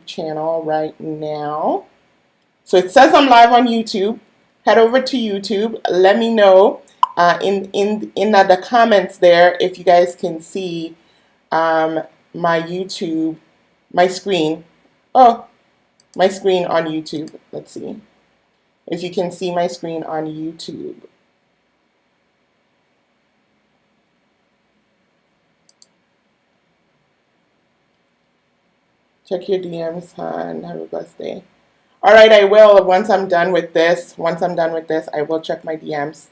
channel right now. So it says I'm live on YouTube. Head over to YouTube. Let me know in the comments there if you guys can see my YouTube, my screen. Oh, my screen on YouTube. Let's see if you can see my screen on YouTube. Check your DMs, hon. Have a blessed day. All right, I will. Once I'm done with this, I will check my DMs.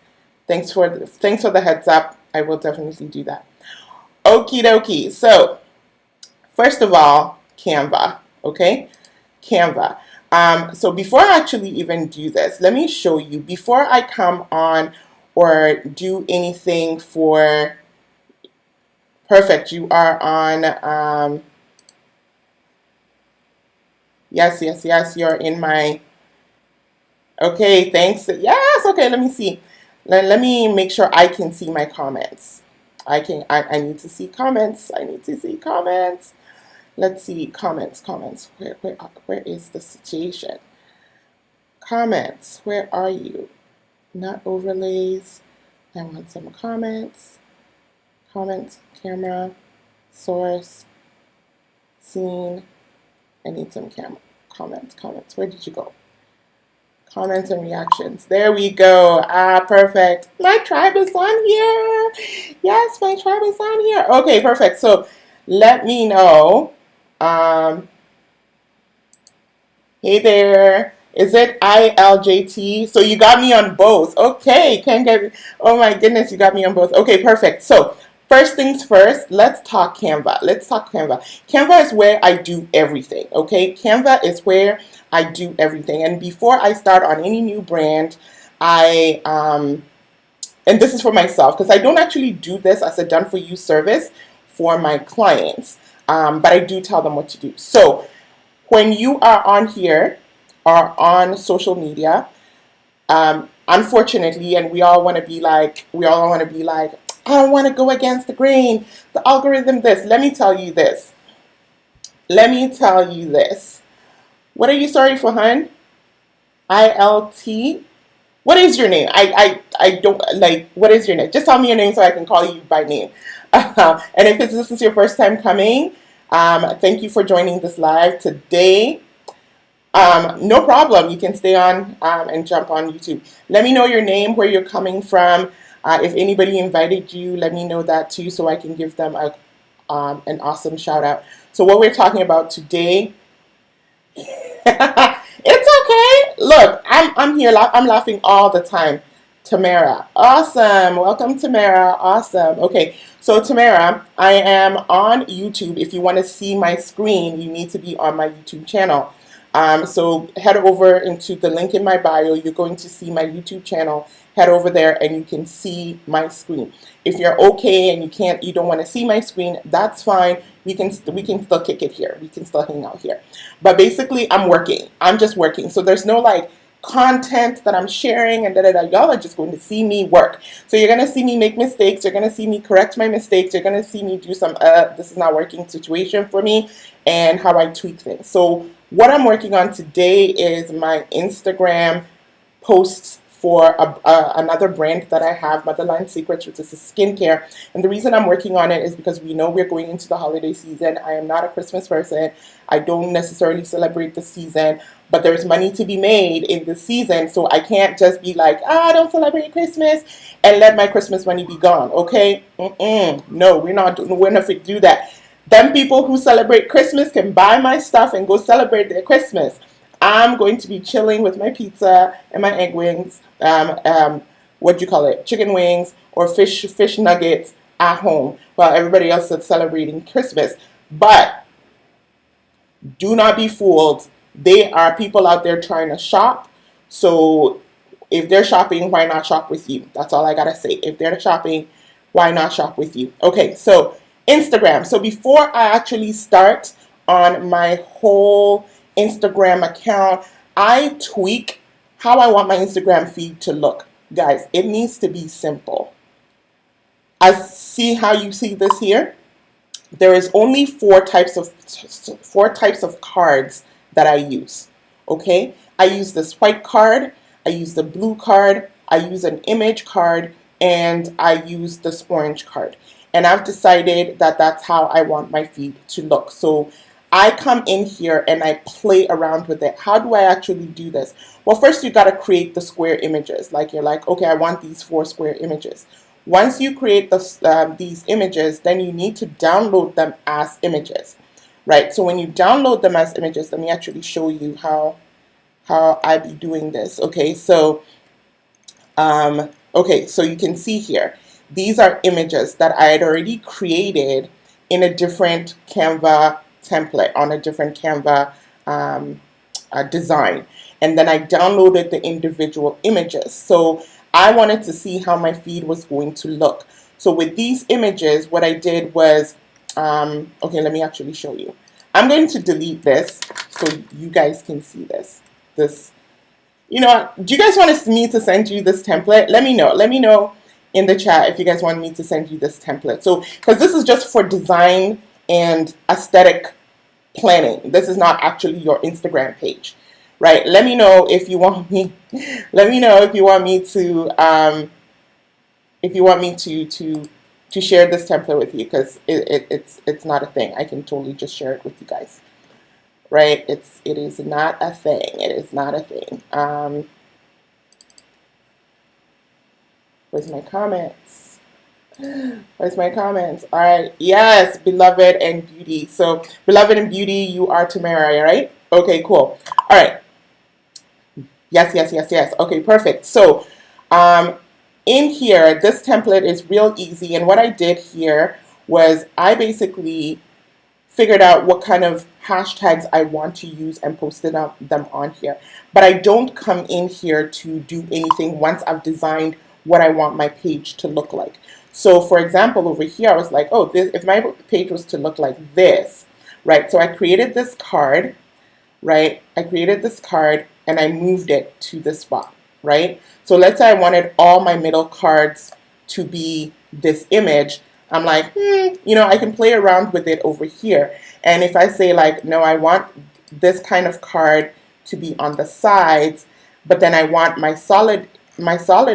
Thanks for the heads up. I will definitely do that. Okie dokie. So, first of all, Canva. Okay, Canva. So before I actually even do this, let me show you. Before I come on or do anything for perfect, you are on. Yes, you're in my, okay, thanks. Yes, okay, let me see. Let me make sure I can see my comments. I need to see comments. Let's see, comments. Where is the situation? Comments, where are you? Not overlays. I want some comments. Comments, camera, source, scene. I need some comments. Where did you go? Comments and reactions. There we go. Perfect. My tribe is on here. Yes, my tribe is on here. Okay, perfect. So let me know. Hey there. Is it ILJT? So you got me on both. Okay, can't get. Oh my goodness, you got me on both. Okay, perfect. So first things first, let's talk Canva. Canva is where I do everything, okay? Canva is where I do everything. And before I start on any new brand, and this is for myself, because I don't actually do this as a done-for-you service for my clients, but I do tell them what to do. So when you are on here or on social media, unfortunately, and we all want to be like, I don't want to go against the grain, the algorithm this. Let me tell you this. What are you sorry for, hun? ILT? What is your name? I don't, like, what is your name? Just tell me your name so I can call you by name. And if this is your first time coming, thank you for joining this live today. No problem. You can stay on and jump on YouTube. Let me know your name, where you're coming from. If anybody invited you, let me know that too, so I can give them an awesome shout out. So what we're talking about today, it's okay. Look, I'm here. I'm laughing all the time. Tamara, awesome. Welcome, Tamara. Awesome. Okay, so Tamara, I am on YouTube. If you want to see my screen, you need to be on my YouTube channel. So head over into the link in my bio. You're going to see my YouTube channel. Head over there and you can see my screen. If you're okay and you don't want to see my screen, that's fine. We can still kick it here. We can still hang out here. But basically, I'm working. I'm just working. So there's no like content that I'm sharing and Y'all are just going to see me work. So you're going to see me make mistakes. You're going to see me correct my mistakes. You're going to see me do some this is not working situation for me and how I tweak things. So what I'm working on today is my Instagram posts for another brand that I have, Motherline Secrets, which is a skincare. And the reason I'm working on it is because we know we're going into the holiday season. I am not a Christmas person. I don't necessarily celebrate the season, but there's money to be made in the season. So I can't just be like, I don't celebrate Christmas and let my Christmas money be gone, okay? No, we're not going to do that. Them people who celebrate Christmas can buy my stuff and go celebrate their Christmas. I'm going to be chilling with my pizza and my egg wings, what do you call it, chicken wings or fish nuggets at home while everybody else is celebrating Christmas. But do not be fooled. There are people out there trying to shop. So if they're shopping, why not shop with you? That's all I got to say. If they're shopping, why not shop with you? Okay, so Instagram. So before I actually start on my whole Instagram account, I tweak how I want my Instagram feed to look. Guys, it needs to be simple. I see how you see this here. there is only four types of cards that I use. Okay, I use this white card, I use the blue card, I use an image card, and I use this orange card. And I've decided that that's how I want my feed to look. So I come in here and I play around with it. How do I actually do this? Well, first you got to create the square images. Like you're like, okay, I want these 4 square images. Once you create these images, then you need to download them as images, right? So when you download them as images, let me actually show you how I be doing this. Okay, so so you can see here, these are images that I had already created in a different Canva template, on a different Canva design. And then I downloaded the individual images. So I wanted to see how my feed was going to look. So with these images, what I did was, okay, let me actually show you. I'm going to delete this so you guys can see this. Do you guys want me to send you this template? Let me know. Let me know in the chat if you guys want me to send you this template. So, because this is just for design and aesthetic planning. This is not actually your Instagram page, right? Let me know if you want me. Let me know if you want me to share this template with you, because it's not a thing. I can totally just share it with you guys. Right? It is not a thing. It is not a thing. Where's my comments? Where's my comments? All right. Yes, beloved and beauty. So, beloved and beauty, you are Tamara, right? Okay, cool. All right. Yes, yes, yes, yes. Okay, perfect. So, in here, this template is real easy. And what I did here was I basically figured out what kind of hashtags I want to use and posted them on here. But I don't come in here to do anything once I've designed what I want my page to look like. So for example, over here, I was like, oh, if my page was to look like this, right? So I created this card, right? I created this card and I moved it to this spot, right? So let's say I wanted all my middle cards to be this image. I'm like, I can play around with it over here. And if I say like, no, I want this kind of card to be on the sides, but then I want my solid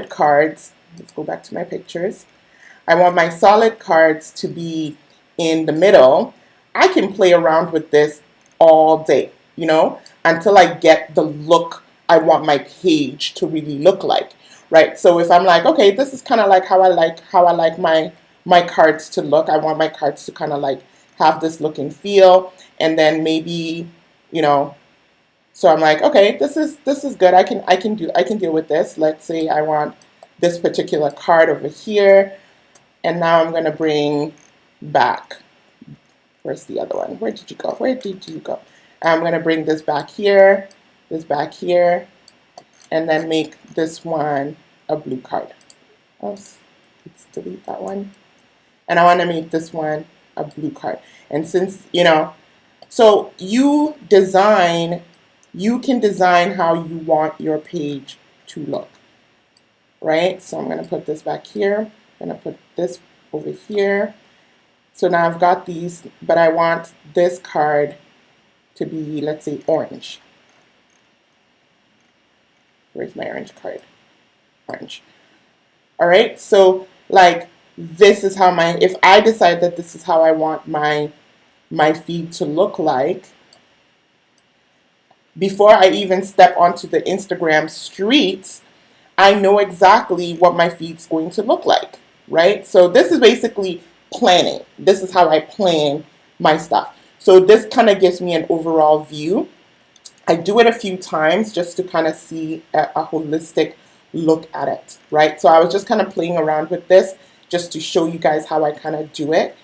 cards, let's go back to my pictures. I want my solid cards to be in the middle. I can play around with this all day, until I get the look I want my page to really look like, right? So if I'm like, okay, this is kind of like how I like my cards to look. I want my cards to kind of like have this look and feel, and then maybe, so I'm like, okay, this is good. I can deal with this. Let's say I want this particular card over here, and now I'm gonna bring back. Where's the other one? Where did you go? Where did you go? I'm gonna bring this back here, and then make this one a blue card. Oops, let's delete that one. And I want to make this one a blue card. And since, so you can design how you want your page to look, right? So I'm going to put this back here. I'm going to put this over here. So now I've got these, but I want this card to be, let's say, orange. Where's my orange card? Orange. All right, so like, this is how if I decide that this is how I want my feed to look like, before I even step onto the Instagram streets, I know exactly what my feed's going to look like, right? So this is basically planning. This is how I plan my stuff. So this kind of gives me an overall view. I do it a few times just to kind of see a holistic look at it, right? So I was just kind of playing around with this just to show you guys how I kind of do it.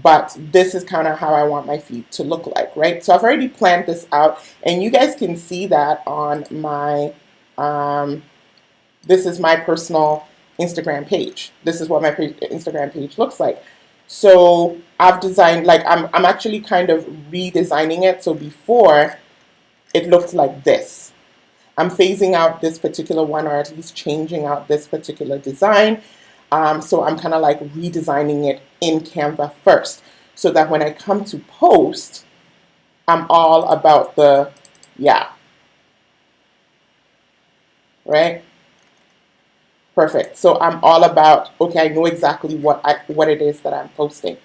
But this is kind of how I want my feed to look like, right? So I've already planned this out, and you guys can see that on my, this is my personal Instagram page. This is what my Instagram page looks like. So I've designed, like, I'm actually kind of redesigning it. So before, it looked like this. I'm phasing out this particular one, or at least changing out this particular design. So I'm kind of like redesigning it in Canva first. so that when I come to post, I'm all about the, yeah, right? Perfect. So I'm all about, okay, I know exactly what it is that I'm posting.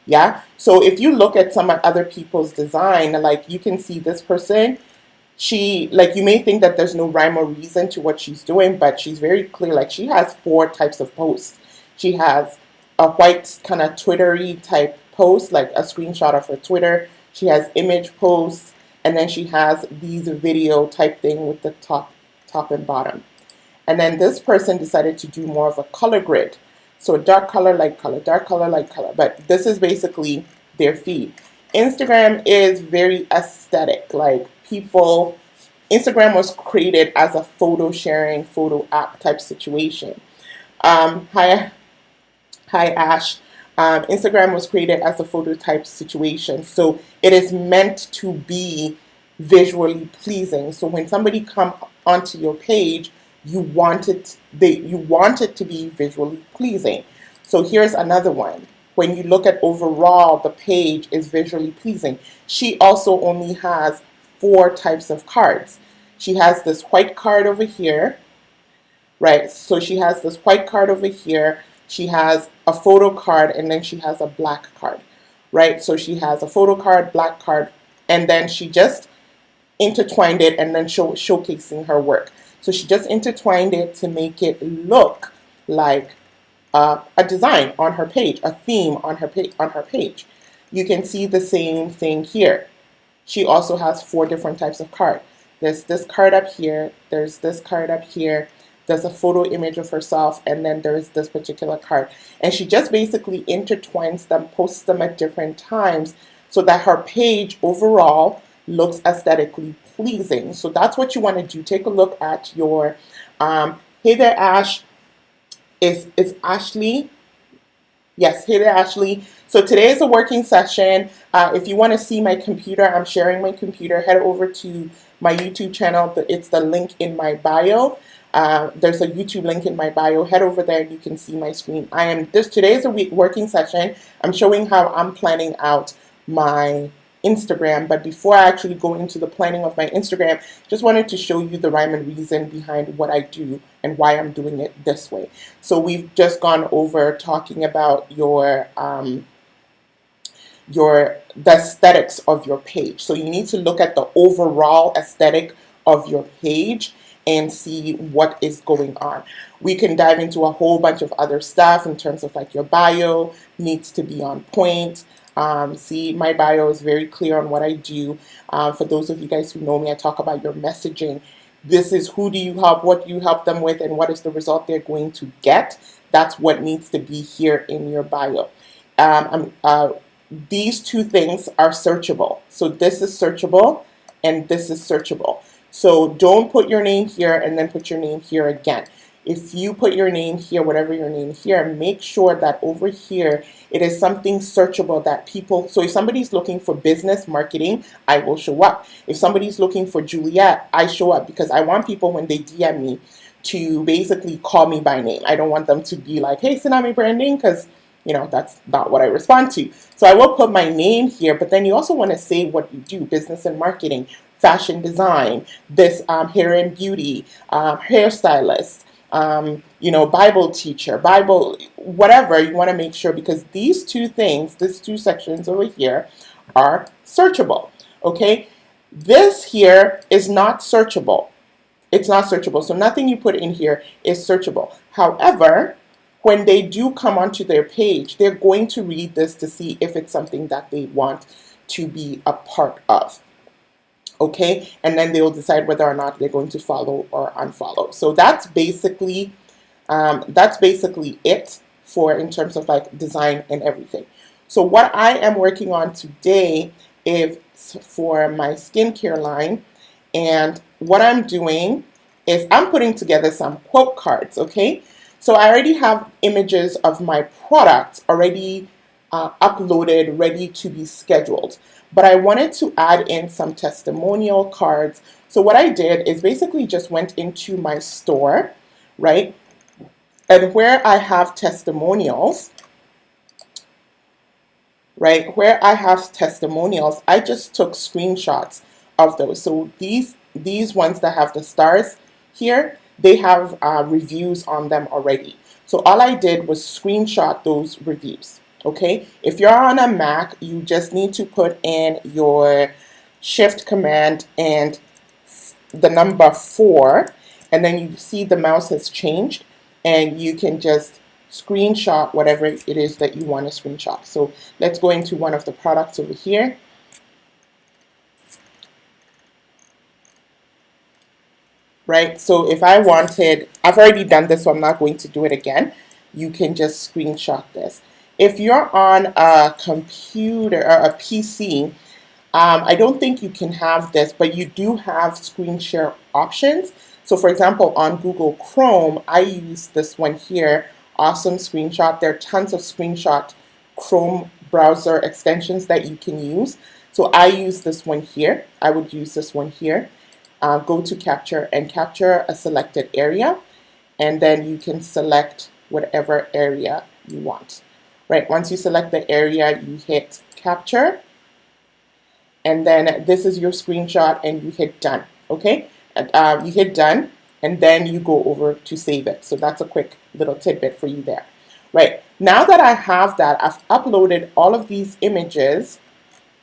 Yeah. So if you look at some other people's design, like you can see this person, she, like, you may think that there's no rhyme or reason to what she's doing, but she's very clear. Like, she has 4 types of posts. She has a white kind of Twittery type post, like a screenshot of her Twitter. She has image posts, and then she has these video type thing with the top and bottom. And then this person decided to do more of a color grid. So dark color, light color, dark color, light color. But this is basically their feed. Instagram is very aesthetic. Like, people, Instagram was created as a photo sharing, photo app type situation. Hi, Ash. Instagram was created as a photo type situation. So it is meant to be visually pleasing. So when somebody come onto your page, you want it to be visually pleasing. So here's another one. When you look at overall, the page is visually pleasing. She also only has 4 types of cards. She has this white card over here, right? So she has this white card over here. She has a photo card, and then she has a black card, right? So she has a photo card, black card, and then she just intertwined it and then showcasing her work. So she just intertwined it to make it look like a design on her page, a theme on her page. You can see the same thing here. She also has 4 different types of card. There's this card up here. There's this card up here. There's a photo image of herself, and then there's this particular card. And she just basically intertwines them, posts them at different times so that her page overall looks aesthetically pleasing. So that's what you want to do. Take a look at your, hey there, Ash. Is Ashley? Yes, hey there, Ashley. So today is a working session. If you want to see my computer, I'm sharing my computer. Head over to my YouTube channel. It's the link in my bio. There's a YouTube link in my bio. Head over there and you can see my screen. Today is a working session. I'm showing how I'm planning out my Instagram. But before I actually go into the planning of my Instagram, just wanted to show you the rhyme and reason behind what I do and why I'm doing it this way. So we've just gone over talking about the aesthetics of your page. So you need to look at the overall aesthetic of your page and see what is going on. We can dive into a whole bunch of other stuff in terms of, like, your bio needs to be on point. See, my bio is very clear on what I do. For those of you guys who know me, I talk about your messaging. This is who do you help, what do you help them with, and what is the result they're going to get. That's what needs to be here in your bio. These 2 things are searchable. So this is searchable and this is searchable. So don't put your name here and then put your name here again. If you put your name here, whatever your name here, make sure that over here it is something searchable that people, so if somebody's looking for business marketing, I will show up. If somebody's looking for Juliet, I show up because I want people when they DM me to basically call me by name. I don't want them to be like, hey, Tsunami Branding, because that's not what I respond to. So I will put my name here, but then you also want to say what you do, business and marketing, fashion design, this hair and beauty, hairstylist, Bible teacher, Bible, whatever. You want to make sure, because these 2 things, these 2 sections over here are searchable, okay? This here is not searchable. It's not searchable. So nothing you put in here is searchable. However, when they do come onto their page, they're going to read this to see if it's something that they want to be a part of. Okay, and then they'll decide whether or not they're going to follow or unfollow. So that's basically it for in terms of, like, design and everything. So what I am working on today is for my skincare line, and what I'm doing is I'm putting together some quote cards. Okay, so I already have images of my products already uploaded, ready to be scheduled. But I wanted to add in some testimonial cards. So what I did is basically just went into my store, right? And where I have testimonials, right? Where I have testimonials, I just took screenshots of those. So these ones that have the stars here, they have reviews on them already. So all I did was screenshot those reviews. Okay, if you're on a Mac, you just need to put in your shift command and the number 4, and then you see the mouse has changed, and you can just screenshot whatever it is that you want to screenshot. So let's go into one of the products over here. Right, so if I wanted, I've already done this, so I'm not going to do it again. You can just screenshot this. If you're on a computer or a PC, I don't think you can have this, but you do have screen share options. So for example, on Google Chrome, I use this one here, awesome screenshot. There are tons of screenshot Chrome browser extensions that you can use. So I use this one here. I would use this one here. Go to capture and capture a selected area, and then you can select whatever area you want. Right, once you select the area, you hit capture, and then this is your screenshot, and you hit done. Okay, you hit done, and then you go over to save it. So that's a quick little tidbit for you there. Right, now that I have that, I've uploaded all of these images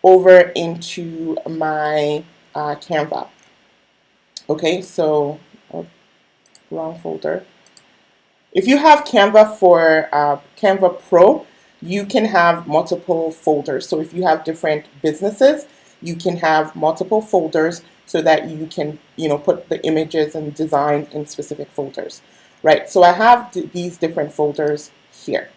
over into my Canva. Okay, so wrong folder. If you have Canva for Canva Pro, you can have multiple folders. So if you have different businesses, you can have multiple folders so that you can, put the images and design in specific folders, right? So I have these different folders here,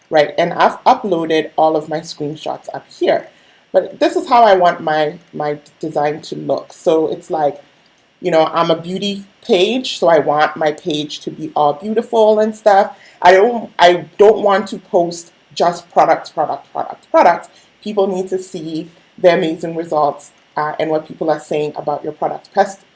right? And I've uploaded all of my screenshots up here. But this is how I want my design to look. So it's like, I'm a beauty page, so I want my page to be all beautiful and stuff. I don't want to post just products. People need to see the amazing results and what people are saying about your product.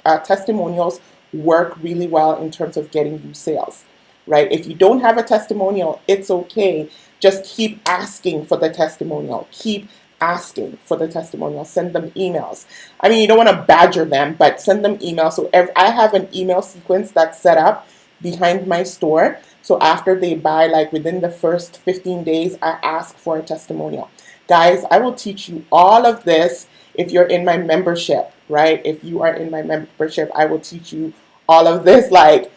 Testimonials work really well in terms of getting you sales, right? If you don't have a testimonial, it's okay. Just keep asking for the testimonial. Keep asking for the testimonial. Send them emails. I mean, you don't want to badger them, but send them emails. So I have an email sequence that's set up behind my store. So after they buy, like within the first 15 days, I ask for a testimonial. Guys, I will teach you all of this if you're in my membership, right? If you are in my membership, I will teach you all of this, like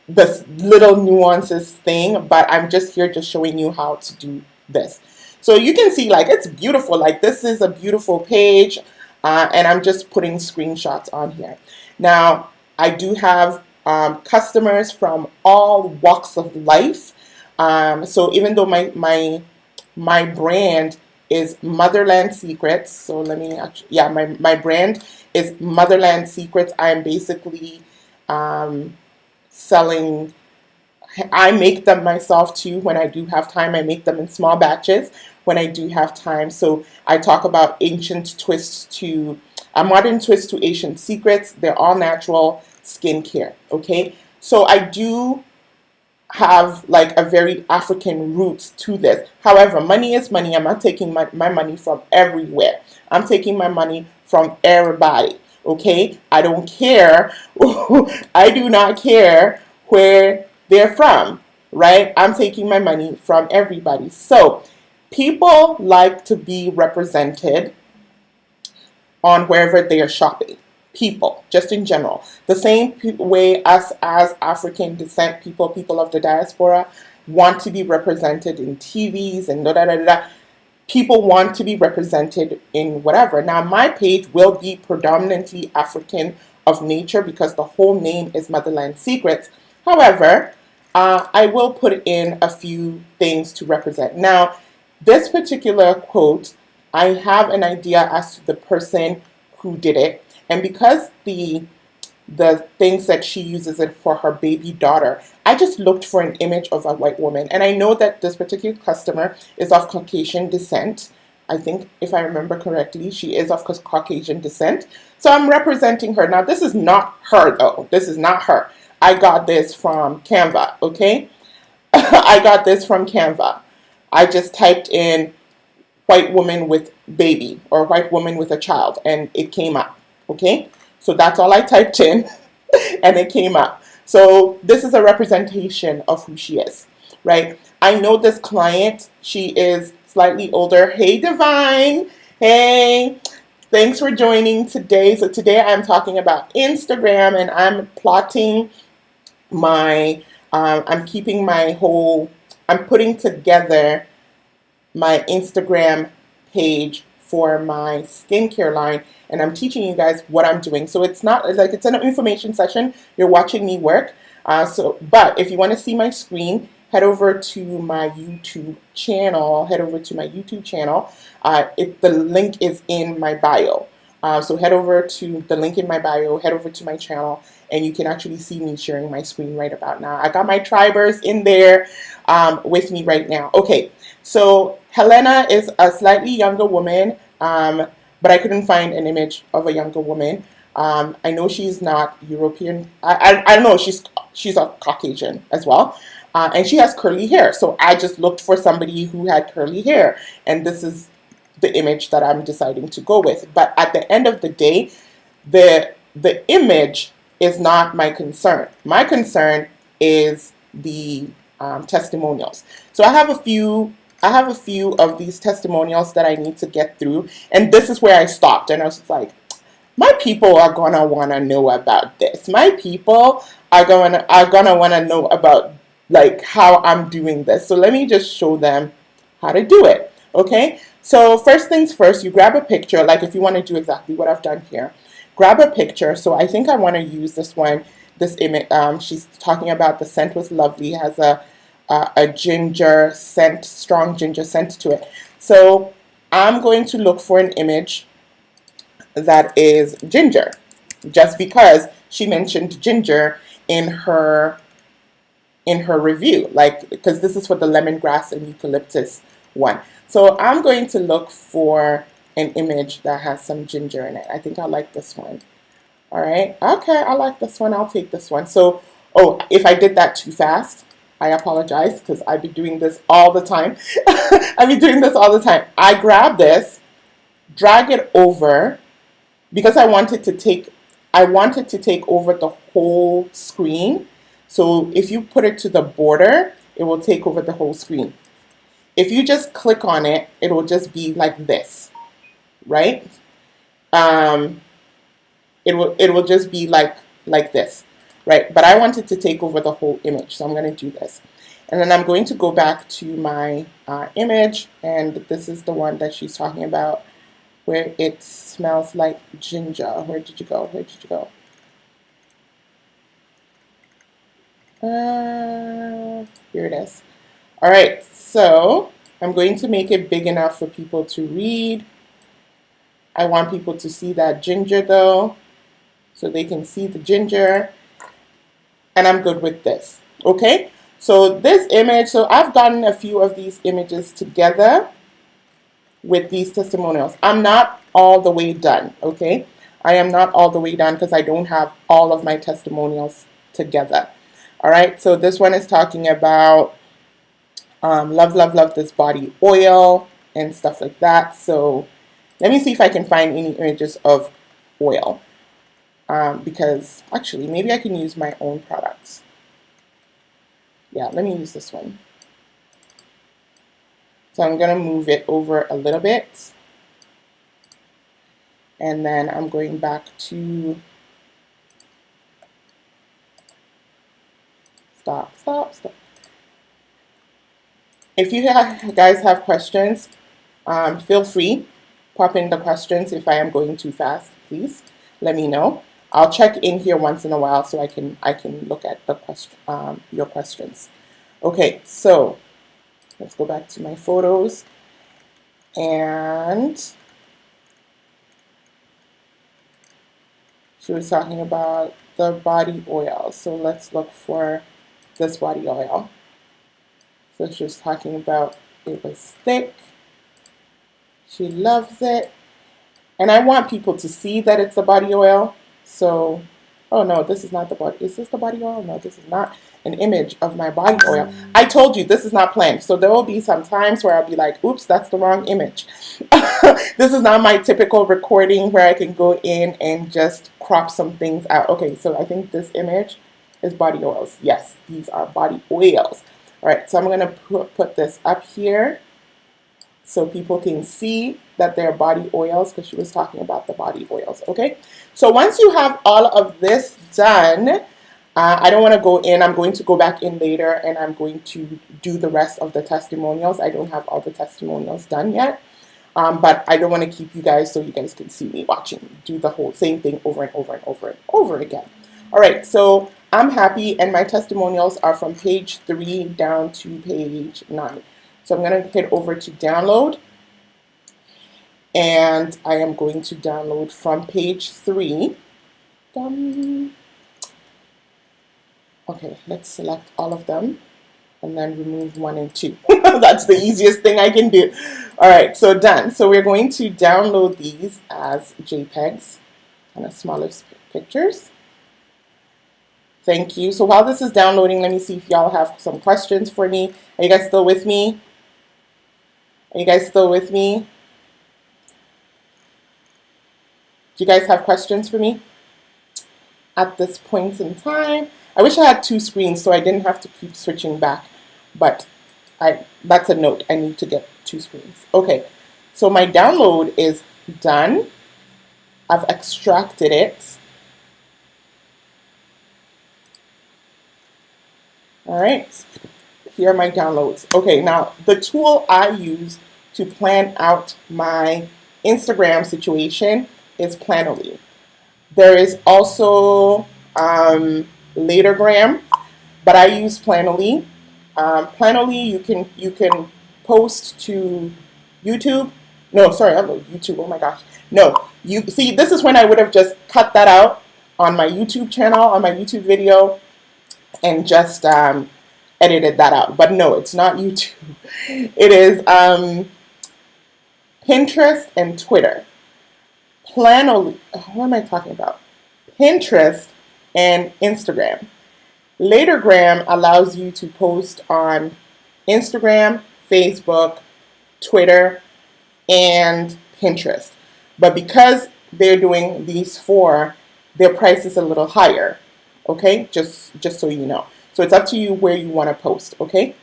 this little nuances thing, but I'm just here just showing you how to do this. So you can see, like, it's beautiful. Like, this is a beautiful page, and I'm just putting screenshots on here. Now, I do have customers from all walks of life. So even though my brand is Motherland Secrets, so let me actually, yeah, my brand is Motherland Secrets. I am basically selling. I make them myself too when I do have time. I make them in small batches when I do have time. So I talk about ancient twists to a modern twist to ancient secrets. They're all natural skincare. Okay, so I do have like a very African roots to this. However, money is money. I'm not taking my money from everywhere. I'm taking my money from everybody. Okay, I don't care. I do not care where they're from, right? I'm taking my money from everybody. So people like to be represented on wherever they are shopping. People, just in general. The same way us as African descent people of the diaspora, want to be represented in TVs and da da da da. People want to be represented in whatever. Now, my page will be predominantly African of nature because the whole name is Motherland Secrets. However, I will put in a few things to represent. Now, this particular quote, I have an idea as to the person who did it. And because the things that she uses it for her baby daughter, I just looked for an image of a white woman. And I know that this particular customer is of Caucasian descent. I think, if I remember correctly, she is of Caucasian descent. So I'm representing her. Now, this is not her, though. This is not her. I got this from Canva, okay? I got this from Canva. I just typed in white woman with baby or white woman with a child and it came up. Okay, so that's all I typed in and it came up. So this is a representation of who she is, right? I know this client, she is slightly older. Hey, Divine. Hey, thanks for joining today. So today I'm talking about Instagram and I'm plotting my, I'm keeping my whole, I'm putting together my Instagram page for my skincare line, and I'm teaching you guys what I'm doing. So it's not like it's an information session. You're watching me work. But if you want to see my screen, head over to my YouTube channel. Head over to my YouTube channel. The link is in my bio. So head over to the link in my bio, head over to my channel, and you can actually see me sharing my screen right about now. I got my tribers in there with me right now. Okay, so Helena is a slightly younger woman, but I couldn't find an image of a younger woman. I know she's not European. I don't know. She's a Caucasian as well, and she has curly hair. So I just looked for somebody who had curly hair, and this is the image that I'm deciding to go with. But at the end of the day, the image is not my concern. My concern is the testimonials. So I have a few of these testimonials that I need to get through, and this is where I stopped, and I was like, my people are gonna want to know about this. My people are gonna want to know about like how I'm doing this. So let me just show them how to do it. Okay, so first things first, you grab a picture. Like if you want to do exactly what I've done here, grab a picture. So I think I want to use this one, this image. She's talking about the scent was lovely, has a ginger scent, strong ginger scent to it. So I'm going to look for an image that is ginger, just because she mentioned ginger in her review, like because this is for the lemongrass and eucalyptus one. So I'm going to look for an image that has some ginger in it. I think I like this one. All right. Okay, I like this one. I'll take this one. So, oh, if I did that too fast, I apologize because I be doing this all the time. I be doing this all the time. I grab this, drag it over because I wanted to take over the whole screen. So if you put it to the border, it will take over the whole screen. If you just click on it, it will just be like this, right? It will just be like this, right? But I wanted to take over the whole image, so I'm going to do this. And then I'm going to go back to my image, and this is the one that she's talking about, where it smells like ginger. Where did you go? Where did you go? Here it is. All right, so I'm going to make it big enough for people to read. I want people to see that ginger though, so they can see the ginger. And I'm good with this. Okay, so this image, so I've gotten a few of these images together with these testimonials. I'm not all the way done, okay? I am not all the way done because I don't have all of my testimonials together. All right, so this one is talking about love, love, love this body oil and stuff like that. So let me see if I can find any images of oil. Because actually, maybe I can use my own products. Yeah, let me use this one. So I'm going to move it over a little bit. And then I'm going back to stop. If you guys have questions, feel free. Pop in the questions. If I am going too fast, please let me know. I'll check in here once in a while so I can look at the your questions. Okay, so let's go back to my photos, and she was talking about the body oil. So let's look for this body oil. So she was talking about it was thick. She loves it, and I want people to see that it's a body oil. So Oh no, this is not the body. Is this the body oil? No, this is not an image of my body oil. I told you this is not planned. So there will be some times where I'll be like, oops, that's the wrong image. This is not my typical recording where I can go in and just crop some things out. Okay, so I think this image is body oils. Yes, these are body oils. All right, so I'm going to put this up here so people can see that they're body oils, because she was talking about the body oils. Okay, so once you have all of this done, I don't want to go in. I'm going to go back in later and I'm going to do the rest of the testimonials. I don't have all the testimonials done yet, but I don't want to keep you guys so you guys can see me watching do the whole same thing over and over and over and over again. All right, so I'm happy, and my testimonials are from page 3 down to page 9. So I'm going to head over to download, and I am going to download from page 3. Okay, let's select all of them and then remove 1 and 2. That's the easiest thing I can do. All right, so done. So we're going to download these as JPEGs, kind of smaller pictures. Thank you. So while this is downloading, let me see if y'all have some questions for me. Are you guys still with me? Are you guys still with me? Do you guys have questions for me at this point in time? I wish I had 2 screens so I didn't have to keep switching back, but that's a note. I need to get 2 screens. Okay, so my download is done. I've extracted it. All right, here are my downloads. Okay, now the tool I use to plan out my Instagram situation is Plann. There is also Latergram, but I use Plann. Plann, you can post to YouTube. No, sorry, I love YouTube. Oh my gosh, no. You see, this is when I would have just cut that out on my YouTube channel, on my YouTube video, and just edited that out. But no, it's not YouTube. It is Pinterest and Twitter. Plann, what am I talking about? Pinterest and Instagram. Latergram allows you to post on Instagram, Facebook, Twitter, and Pinterest. But because they're doing these 4, their price is a little higher. Okay, just so you know. So it's up to you where you want to post. Okay,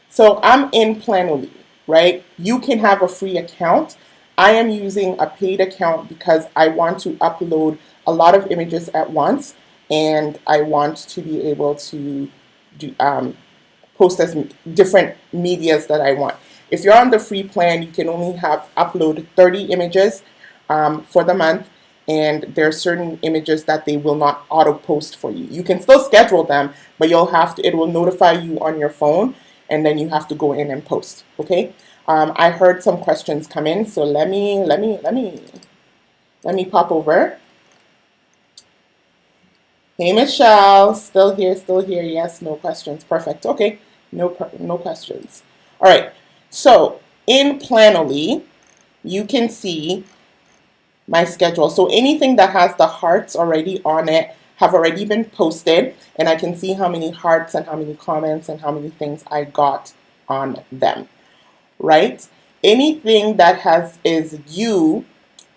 so I'm in Plann, right? You can have a free account. I am using a paid account because I want to upload a lot of images at once, and I want to be able to do, post as different medias that I want. If you're on the free plan, you can only upload 30 images for the month, and there are certain images that they will not auto post for you. You can still schedule them, but it will notify you on your phone, and then you have to go in and post. Okay. I heard some questions come in, so let me pop over. Hey Michelle, still here, still here. Yes, no questions. Perfect. Okay, no questions. All right. So in Plann, you can see my schedule. So anything that has the hearts already on it have already been posted, and I can see how many hearts and how many comments and how many things I got on them. Right? Anything that is you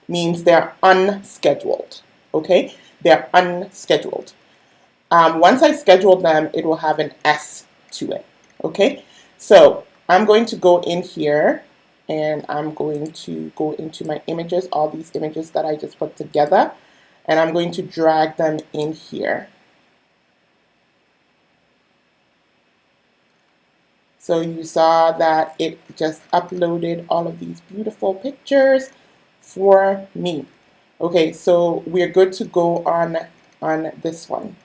means they're unscheduled. Okay? They're unscheduled. Once I schedule them, it will have an S to it. Okay? So I'm going to go in here, and I'm going to go into my images, all these images that I just put together, and I'm going to drag them in here. So you saw that it just uploaded all of these beautiful pictures for me. Okay, so we're good to go on this one.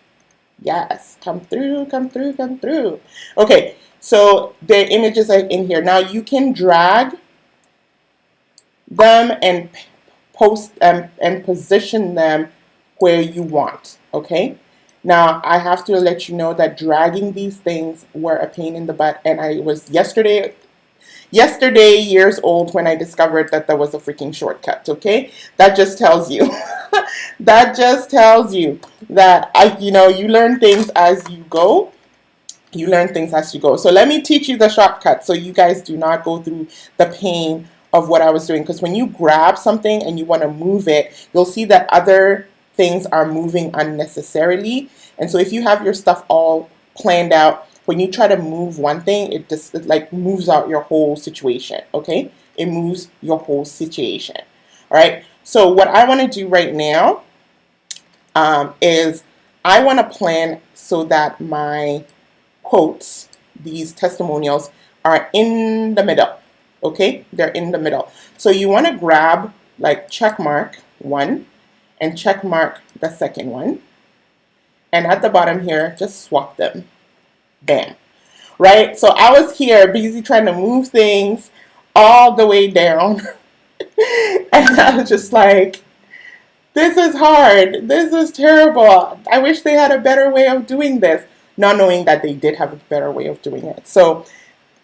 Yes, come through, come through, come through. Okay, so the images are in here. Now you can drag them and post and position them where you want. Okay. Now, I have to let you know that dragging these things were a pain in the butt, and I was yesterday, yesterday years old when I discovered that there was a freaking shortcut, okay? That just tells you. That just tells you that you learn things as you go. You learn things as you go. So let me teach you the shortcut so you guys do not go through the pain of what I was doing. Because when you grab something and you want to move it, you'll see that other things are moving unnecessarily. And so if you have your stuff all planned out, when you try to move one thing, it like moves out your whole situation, okay? It moves your whole situation, all right? So what I want to do right now is I want to plan so that my quotes, these testimonials, are in the middle, okay? They're in the middle. So you want to grab like check mark one and check mark the second one. And at the bottom here, just swap them. Bam. Right? So I was here busy trying to move things all the way down. And I was just like, this is hard. This is terrible. I wish they had a better way of doing this. Not knowing that they did have a better way of doing it. So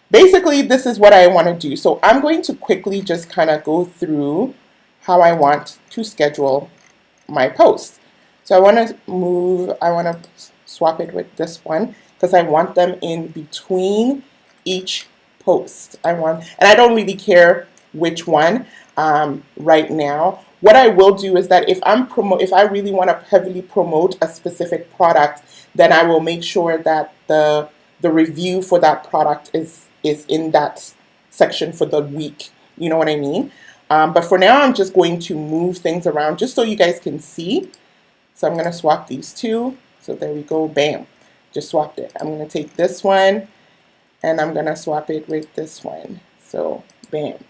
basically, this is what I want to do. So I'm going to quickly just kind of go through how I want to schedule my posts. So I want to swap it with this one because I want them in between each post. And I don't really care which one right now. What I will do is that if I really want to heavily promote a specific product, then I will make sure that the review for that product is in that section for the week. You know what I mean? But for now, I'm just going to move things around just so you guys can see. So I'm going to swap these two. So there we go. Bam. Just swapped it. I'm going to take this one and I'm going to swap it with this one. So bam.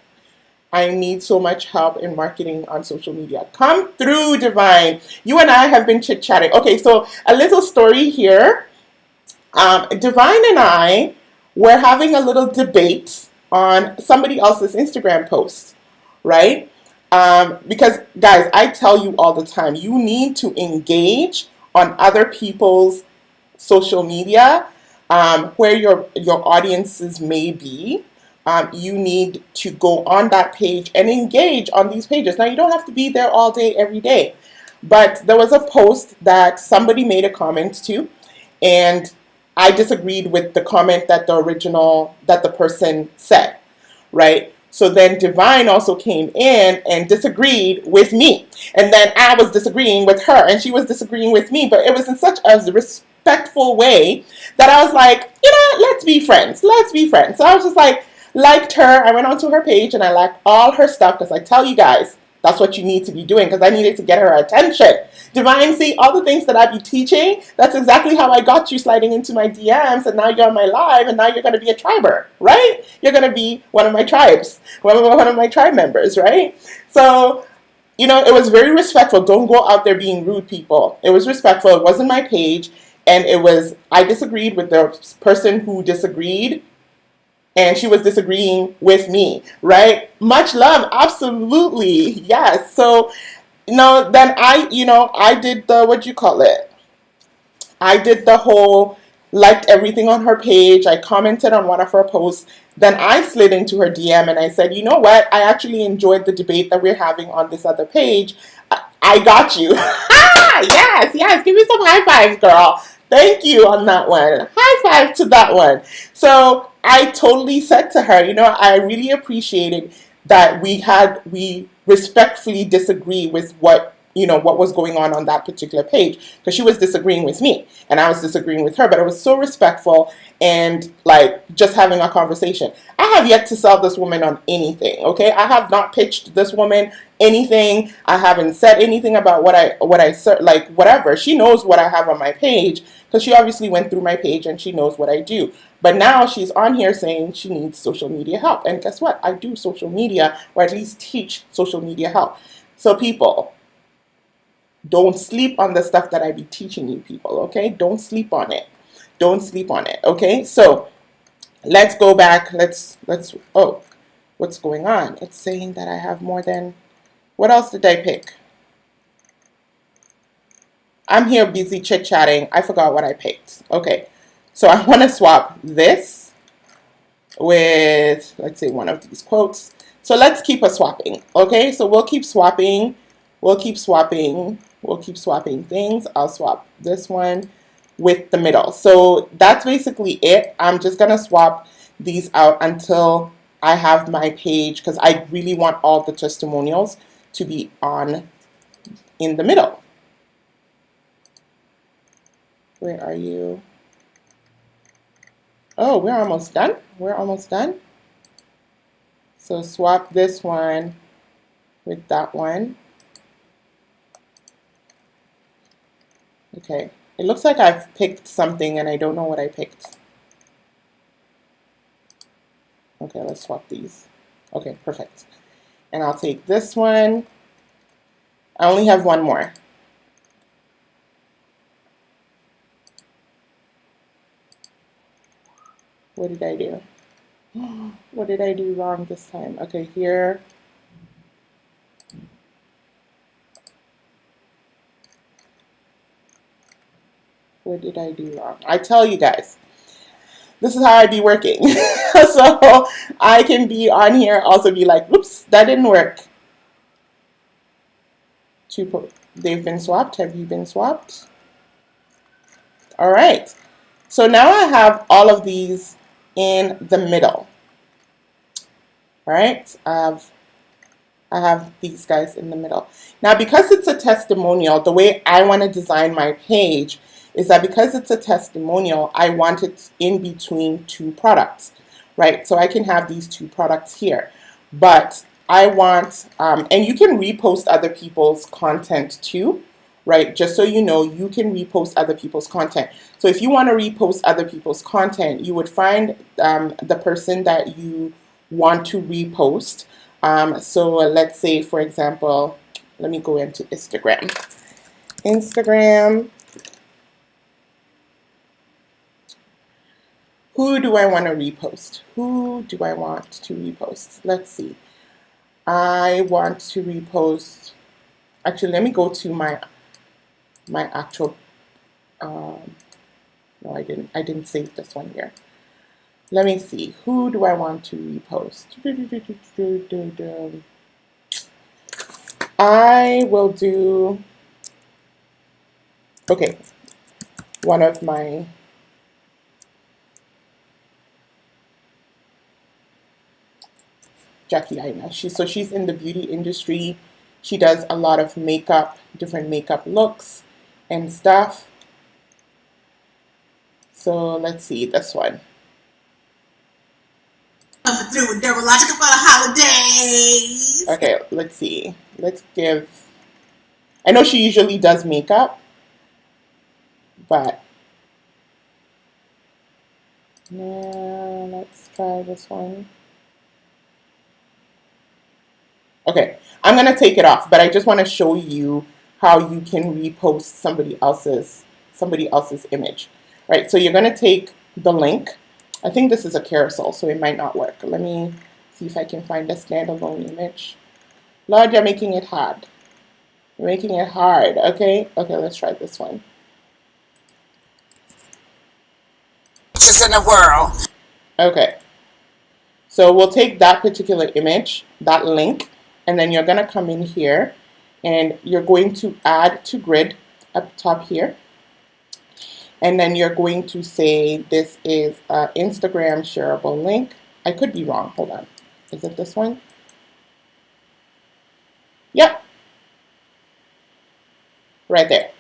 I need so much help in marketing on social media. Come through, Divine. You and I have been chit-chatting. Okay, so a little story here. Divine and I were having a little debate on somebody else's Instagram post, right? Because, guys, I tell you all the time, you need to engage on other people's social media where your audiences may be. You need to go on that page and engage on these pages. Now, you don't have to be there all day, every day. But there was a post that somebody made a comment to, and I disagreed with the comment that the person said, right? So then Divine also came in and disagreed with me. And then I was disagreeing with her, and she was disagreeing with me. But it was in such a respectful way that I was like, let's be friends. Let's be friends. So I was just like, liked her. I went onto her page and I liked all her stuff because I tell you guys, that's what you need to be doing because I needed to get her attention. Divine, see, all the things that I be teaching, that's exactly how I got you sliding into my DMs, and now you're on my live, and now you're going to be a triber, right? You're going to be one of my tribes, one of my tribe members, right? So, it was very respectful. Don't go out there being rude, people. It was respectful. It wasn't my page, and I disagreed with the person who disagreed, and she was disagreeing with me, right? Much love, absolutely, yes. So, then I did I did the whole, liked everything on her page. I commented on one of her posts. Then I slid into her DM and I said, you know what? I actually enjoyed the debate that we're having on this other page. I got you. Yes. Give me some high fives, girl. Thank you on that one. High five to that one. So I totally said to her, I really appreciated that we respectfully disagree with what was going on that particular page, because she was disagreeing with me and I was disagreeing with her, but it was so respectful and like just having a conversation. I have yet to sell this woman on anything, okay? I have not pitched this woman anything. I haven't said anything about what I like, whatever. She knows what I have on my page because she obviously went through my page and she knows what I do. But now she's on here saying she needs social media help. And guess what? I do social media, or at least teach social media help. So people, don't sleep on the stuff that I be teaching you, people, okay? Don't sleep on it. Don't sleep on it, okay? So let's go back. Oh, what's going on? It's saying that I have more than, what else did I pick? I'm here busy chit-chatting. I forgot what I picked. Okay, so I want to swap this with, let's say, one of these quotes. So let's keep swapping. Okay, so we'll keep swapping. We'll keep swapping. We'll keep swapping things. I'll swap this one with the middle. So that's basically it. I'm just going to swap these out until I have my page, because I really want all the testimonials to be on in the middle. Where are you? Oh, we're almost done. We're almost done. So swap this one with that one. Okay. It looks like I've picked something and I don't know what I picked. Okay, let's swap these. Okay, perfect. And I'll take this one. I only have one more. What did I do? What did I do wrong this time? Okay, here. What did I do wrong? I tell you guys, this is how I be working. So I can be on here, also be like, whoops, that didn't work. They've been swapped. Have you been swapped? All right. So now I have all of these in the middle. All right. I have these guys in the middle. Now, because it's a testimonial, the way I want to design my page is that because it's a testimonial, I want it in between two products, right? So I can have these two products here, but I want, and you can repost other people's content too, right? Just so you know, you can repost other people's content. So if you want to repost other people's content, you would find the person that you want to repost. So let's say, for example, let me go into Instagram. Who do I want to repost? Who do I want to repost? Let's see. I want to repost. Actually, let me go to my actual. No, I didn't save this one here. Let me see. Who do I want to repost? I will do. Okay, one of my. Jackie Aina. She's in the beauty industry. She does a lot of makeup, different makeup looks and stuff. So let's see this one. Through dermatological for the holidays. Okay, let's see. Let's give. I know she usually does makeup, but now let's try this one. Okay, I'm gonna take it off, but I just want to show you how you can repost somebody else's image. Right, so you're gonna take the link. I think this is a carousel, so it might not work. Let me see if I can find a standalone image. Lord, you're making it hard. You're making it hard. Okay, let's try this one. Just in the world. Okay, so we'll take that particular image, that link. And then you're going to come in here and you're going to add to grid up top here. And then you're going to say this is an Instagram shareable link. I could be wrong. Hold on. Is it this one? Yep. Right there.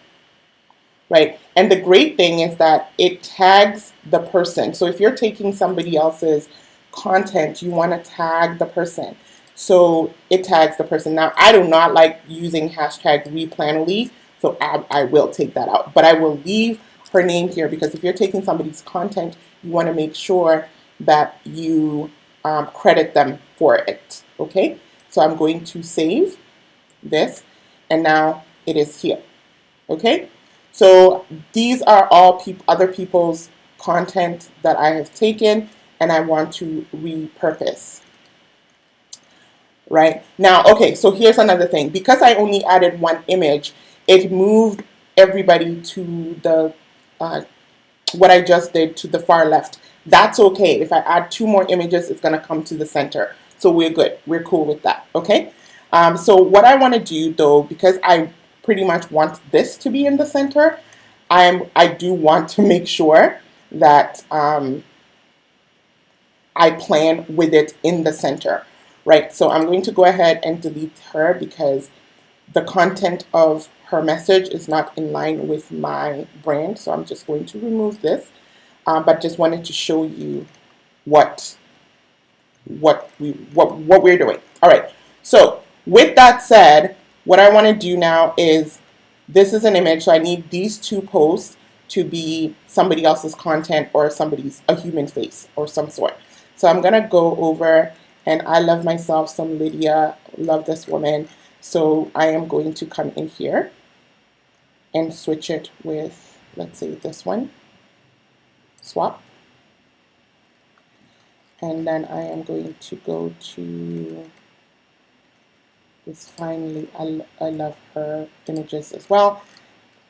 Right. And the great thing is that it tags the person. So if you're taking somebody else's content, you want to tag the person. So it tags the person. Now, I do not like using hashtag Replann, so I will take that out. But I will leave her name here because if you're taking somebody's content, you want to make sure that you credit them for it. Okay? So I'm going to save this, and now it is here. Okay? So these are all other people's content that I have taken, and I want to repurpose. Right now, okay, so here's another thing. Because I only added one image, it moved everybody to the what I just did to the far left. That's okay. If I add 2 more images, it's going to come to the center. So we're good. We're cool with that. Okay. So what I want to do though, because I pretty much want this to be in the center, I do want to make sure that I plan with it in the center, right? So I'm going to go ahead and delete her because the content of her message is not in line with my brand. So I'm just going to remove this, but just wanted to show you what we're doing. All right. So with that said, what I want to do now is, this is an image, so I need these 2 posts to be somebody else's content or a human face or some sort. So I'm going to go over, and I love myself some Lydia, love this woman. So I am going to come in here and switch it with, let's say this one, swap. And then I am going to go to this finally, I love her images as well.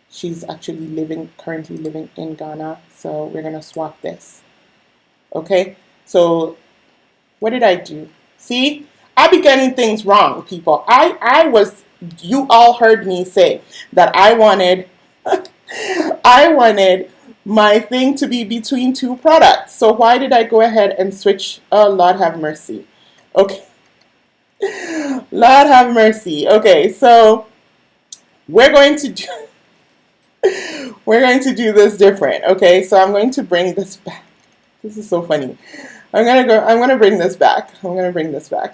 She's actually currently living in Ghana. So we're going to swap this. Okay. So what did I do? See, I be getting things wrong, people. You all heard me say that I wanted, I wanted my thing to be between 2 products. So why did I go ahead and switch? Oh, Lord have mercy. Okay. Lord have mercy. Okay, so we're going to do this different. Okay, so I'm going to bring this back. This is so funny. I'm gonna bring this back.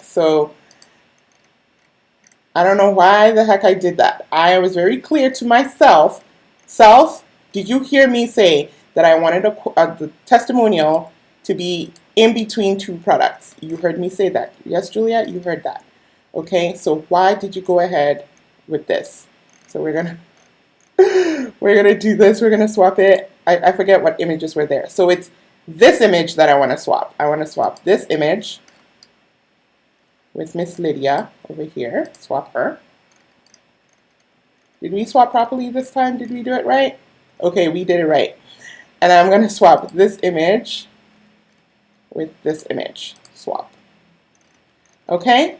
So I don't know why the heck I did that. I was very clear to myself. Self, did you hear me say that I wanted the testimonial to be in between 2 products? You heard me say that. Yes, Juliet, you heard that. Okay, so why did you go ahead with this? So we're gonna do this. We're gonna swap it. I forget what images were there. So it's this image that I want to swap. I want to swap this image with Miss Lydia over here. Swap her. Did we swap properly this time? Did we do it right? Okay, we did it right. And I'm going to swap this image with this image. Swap. Okay?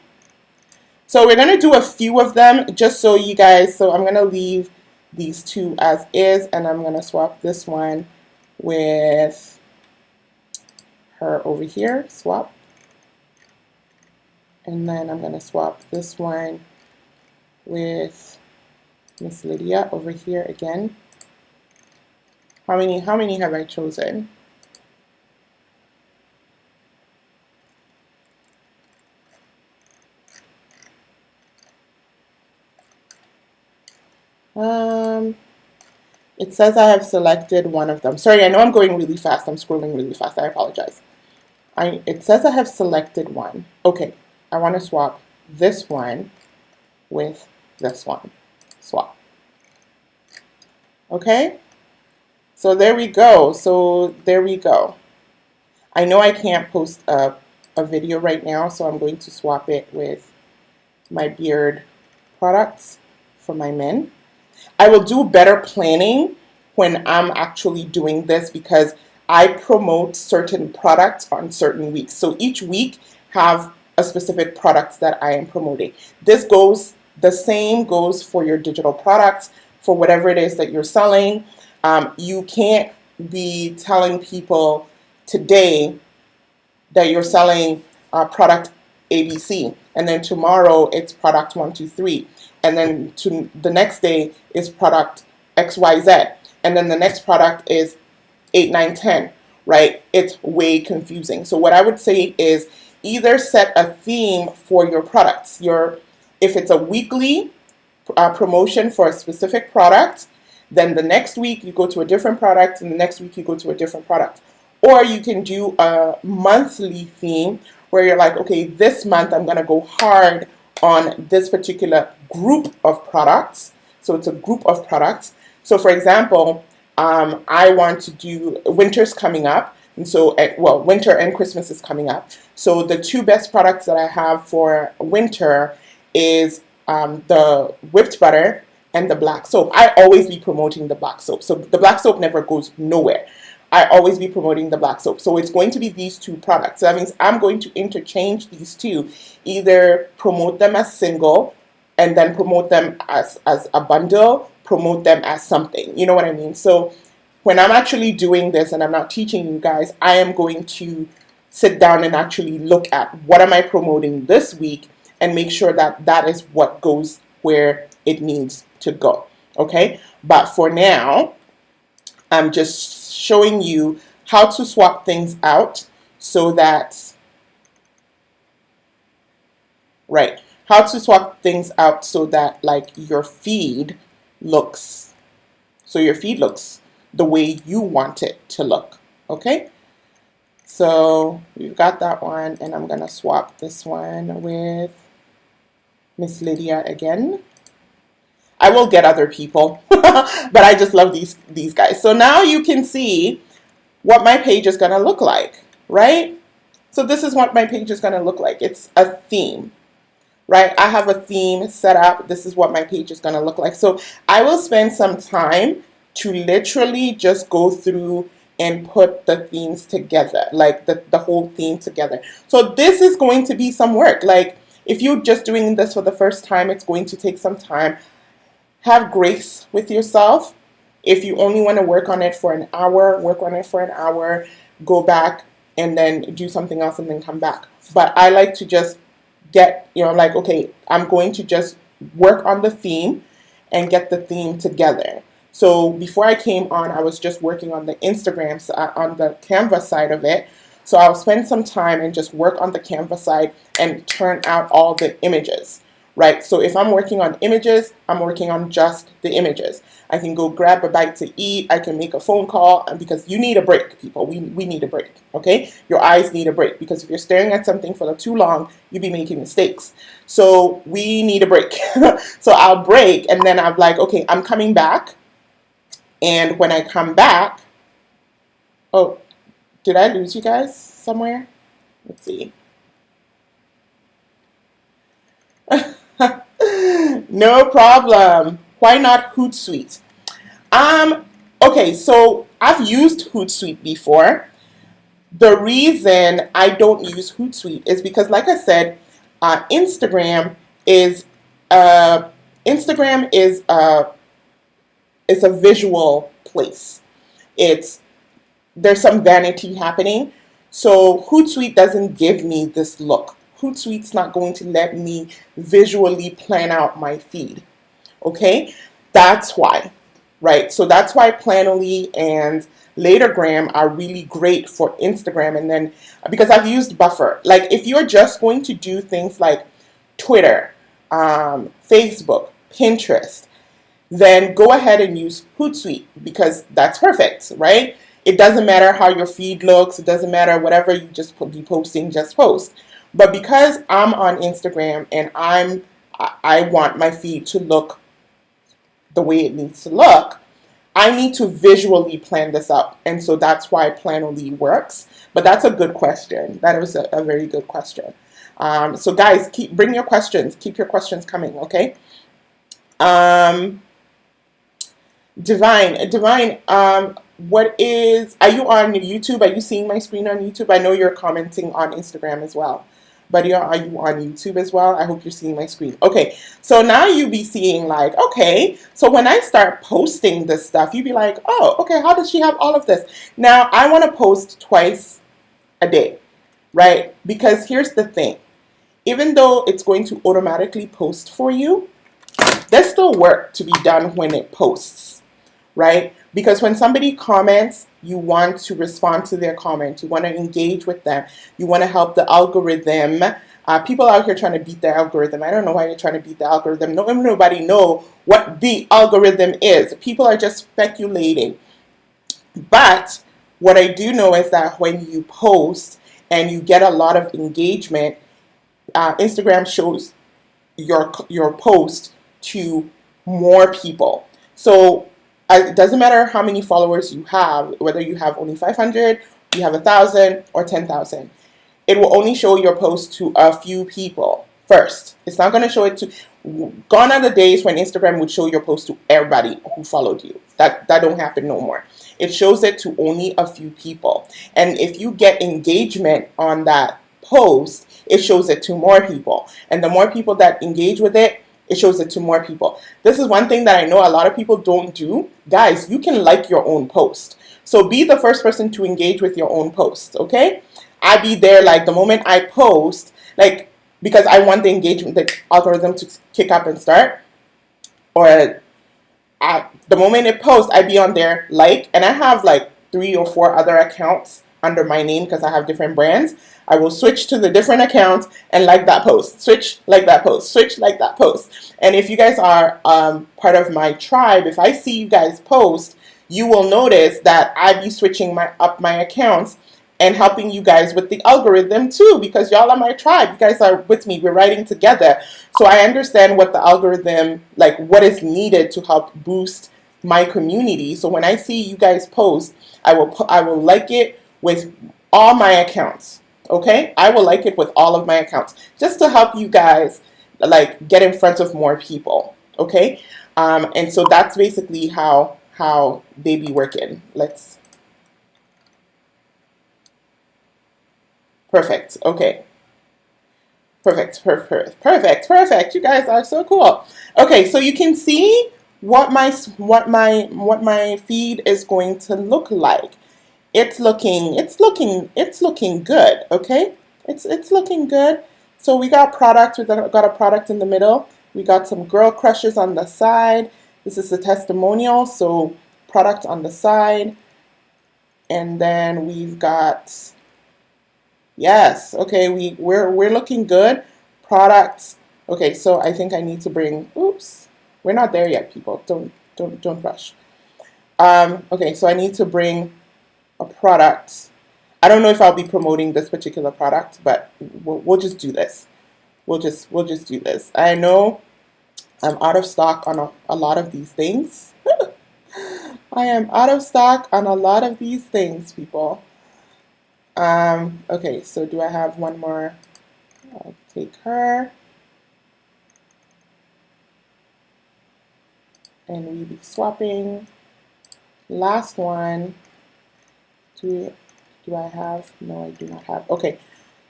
So we're going to do a few of them just so you guys, so I'm going to leave these 2 as is, and I'm going to swap this one with her over here. Swap. And then I'm going to swap this one with Miss Lydia over here again. How many have I chosen? It says I have selected one of them. Sorry, I know I'm going really fast. I'm scrolling really fast. I apologize. It says I have selected one. Okay, I want to swap this one with this one. Swap. Okay, so there we go. I know I can't post a video right now, so I'm going to swap it with my beard products for my men. I will do better planning when I'm actually doing this because I promote certain products on certain weeks. So each week have a specific product that I am promoting. The same goes for your digital products, for whatever it is that you're selling. You can't be telling people today that you're selling product ABC, and then tomorrow it's product 1, 2, 3, and then the next day is product XYZ, and then the next product is 8, 9, 10, right? It's way confusing. So what I would say is either set a theme for your products. If it's a weekly promotion for a specific product, then the next week you go to a different product, and the next week you go to a different product. Or you can do a monthly theme where you're like, okay, this month I'm going to go hard on this particular group of products. So it's a group of products. So for example, I want to do, winter's coming up. And so, winter and Christmas is coming up. So the 2 best products that I have for winter is the whipped butter and the black soap. I always be promoting the black soap. So the black soap never goes nowhere. I always be promoting the black soap. So it's going to be these two products. So that means I'm going to interchange these two, either promote them as single and then promote them as a bundle, promote them as something. You know what I mean? So when I'm actually doing this and I'm not teaching you guys, I am going to sit down and actually look at what am I promoting this week and make sure that that is what goes where it needs to go. Okay? But for now, I'm just showing you how to swap things out so that, right, how to swap things out so that like your feed looks, the way you want it to look. Okay? So we've got that one, and I'm gonna swap this one with Miss Lydia again. I will get other people, but I just love these guys. So now you can see what my page is gonna look like, right? So this is what my page is gonna look like. It's a theme, right? I have a theme set up. This is what my page is gonna look like. So I will spend some time to literally just go through and put the themes together, like the whole theme together. So this is going to be some work. Like if you're just doing this for the first time, it's going to take some time. Have grace with yourself. If you only want to work on it for an hour, work on it for an hour, go back and then do something else and then come back. But I like to just get, like, okay, I'm going to just work on the theme and get the theme together. So before I came on, I was just working on the Instagram, on the Canva side of it. So I'll spend some time and just work on the Canva side and turn out all the images, right? So if I'm working on images, I'm working on just the images. I can go grab a bite to eat. I can make a phone call, because you need a break, people. We need a break, okay? Your eyes need a break, because if you're staring at something for too long, you'll be making mistakes. So we need a break. So I'll break, and then I'm like, okay, I'm coming back. And when I come back, oh, did I lose you guys somewhere? Let's see. No problem. Why not Hootsuite? Okay, so I've used Hootsuite before. The reason I don't use Hootsuite is because, like I said, Instagram is a visual place. There's some vanity happening. So Hootsuite doesn't give me this look. Hootsuite's not going to let me visually plan out my feed. Okay? That's why. Right? So that's why Planoly and Latergram are really great for Instagram. And then, because I've used Buffer. Like, if you're just going to do things like Twitter, Facebook, Pinterest, then go ahead and use Hootsuite, because that's perfect, right? It doesn't matter how your feed looks. It doesn't matter whatever you just be posting, just post. But because I'm on Instagram and I want my feed to look the way it needs to look, I need to visually plan this out. And so that's why Planoly works. But that's a good question. That was a very good question. So guys, bring your questions. Keep your questions coming, okay? Divine, are you on YouTube? Are you seeing my screen on YouTube? I know you're commenting on Instagram as well. But are you on YouTube as well? I hope you're seeing my screen. Okay, so now you'll be seeing like, okay, so when I start posting this stuff, you'll be like, oh, okay, how does she have all of this? Now, I want to post twice a day, right? Because here's the thing. Even though it's going to automatically post for you, there's still work to be done when it posts, right? Because when somebody comments, you want to respond to their comment. You want to engage with them. You want to help the algorithm. People out here trying to beat the algorithm. I don't know why you're trying to beat the algorithm. Nobody know what the algorithm is. People are just speculating. But what I do know is that when you post and you get a lot of engagement, Instagram shows your post to more people. So it doesn't matter how many followers you have, whether you have only 500, you have 1,000 or 10,000. It will only show your post to a few people first. It's not going to show it to, Gone are the days when Instagram would show your post to everybody who followed you. That don't happen no more. It shows it to only a few people. And if you get engagement on that post, it shows it to more people. And the more people that engage with it, it shows it to more people. This is one thing that I know a lot of people don't do. Guys, you can like your own post. So be the first person to engage with your own post, okay? I be there like the moment I post, like, because I want the engagement, the algorithm to kick up and start. Or at the moment it posts, I be on there like, and I have like 3 or 4 other accounts under my name because I have different brands. I will switch to the different accounts and like that post, switch, like that post, switch, like that post. And if you guys are part of my tribe, if I see you guys post, you will notice that I be switching up my accounts and helping you guys with the algorithm too, because y'all are my tribe. You guys are with me. We're writing together. So I understand what the algorithm, like what is needed to help boost my community. So when I see you guys post, I will like it with all my accounts. Okay? I will like it with all of my accounts just to help you guys like get in front of more people. Okay? And so that's basically how they be working. Perfect. Okay. Perfect. You guys are so cool. Okay, so you can see what my feed is going to look like. It's looking good. Okay, it's looking good. So we got products. We got a product in the middle. We got some girl crushes on the side. This is the testimonial. So product on the side, and then we've got. Yes, okay, we're looking good. Products. Okay, so I think I need to bring. Oops, we're not there yet, people. Don't rush. Okay, so I need to bring a product. I don't know if I'll be promoting this particular product, but we'll just do this. We'll just do this. I know I'm out of stock on a lot of these things. I am out of stock on a lot of these things, people. Okay, so do I have one more? I'll take her. And we'll be swapping. Last one. Do I have? No, I do not have. Okay,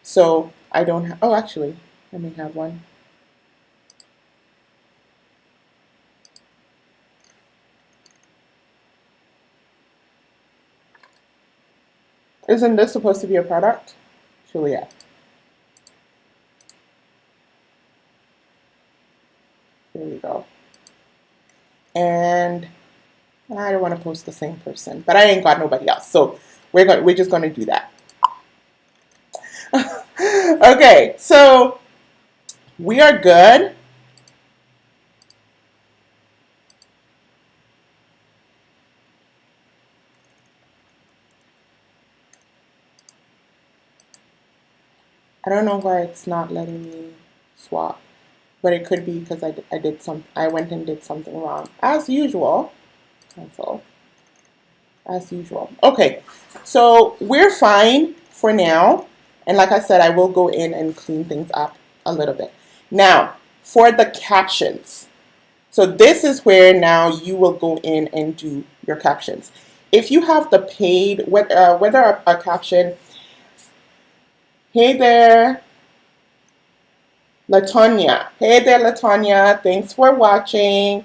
so I don't have. Oh, actually, I may have one. Isn't this supposed to be a product? Surely, yeah. There we go. And I don't want to post the same person, but I ain't got nobody else, so we're just gonna do that. Okay, so we are good. I don't know why it's not letting me swap, but it could be because I went and did something wrong. As usual. Cancel. As usual. Okay, so we're fine for now. And like I said, I will go in and clean things up a little bit. Now, for the captions. So this is where now you will go in and do your captions. If you have the paid, whether a caption. Hey there, Latonya. Hey there, Latonya. Thanks for watching.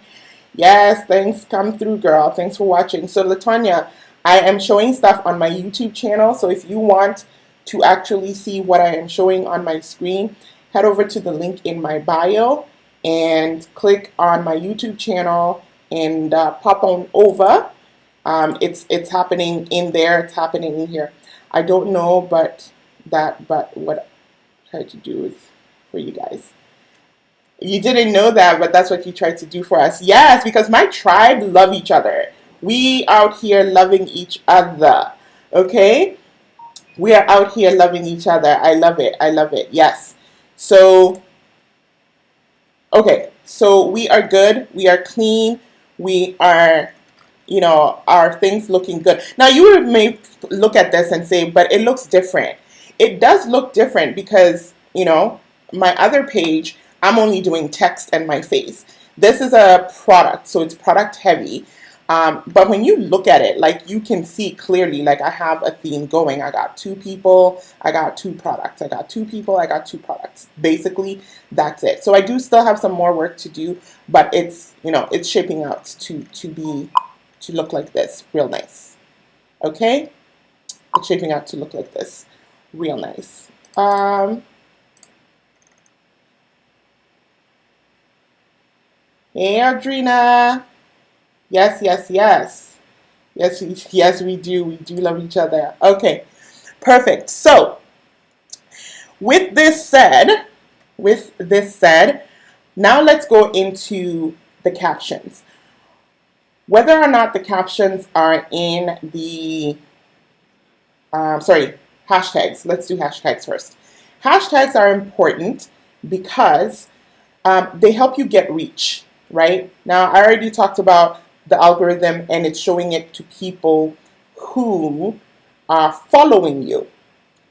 Yes, thanks. Come through, girl. Thanks for watching. So, Latonya, I am showing stuff on my YouTube channel. So, if you want to actually see what I am showing on my screen, head over to the link in my bio and click on my YouTube channel and pop on over. It's happening in there. It's happening in here. I don't know, but what I tried to do is for you guys. You didn't know that, but that's what you tried to do for us. Yes, because my tribe love each other. We out here loving each other. Okay? We are out here loving each other. I love it. I love it. Yes. So, okay. So we are good. We are clean. We are, our things looking good. Now you may look at this and say, but it looks different. It does look different because, my other page, I'm only doing text and my face. This is a product, so it's product heavy. But when you look at it, like you can see clearly, like I have a theme going. I got 2 people, I got 2 products. I got 2 people, I got 2 products. Basically, that's it. So I do still have some more work to do, but it's, it's shaping out to look like this, real nice. Okay? It's shaping out to look like this, real nice. Hey, Audrina. Yes, yes, yes. Yes, we do. We do love each other. Okay, perfect. So, with this said, now let's go into the captions. Whether or not the captions are in the, hashtags. Let's do hashtags first. Hashtags are important because they help you get reach, right? Now, I already talked about the algorithm, and it's showing it to people who are following you.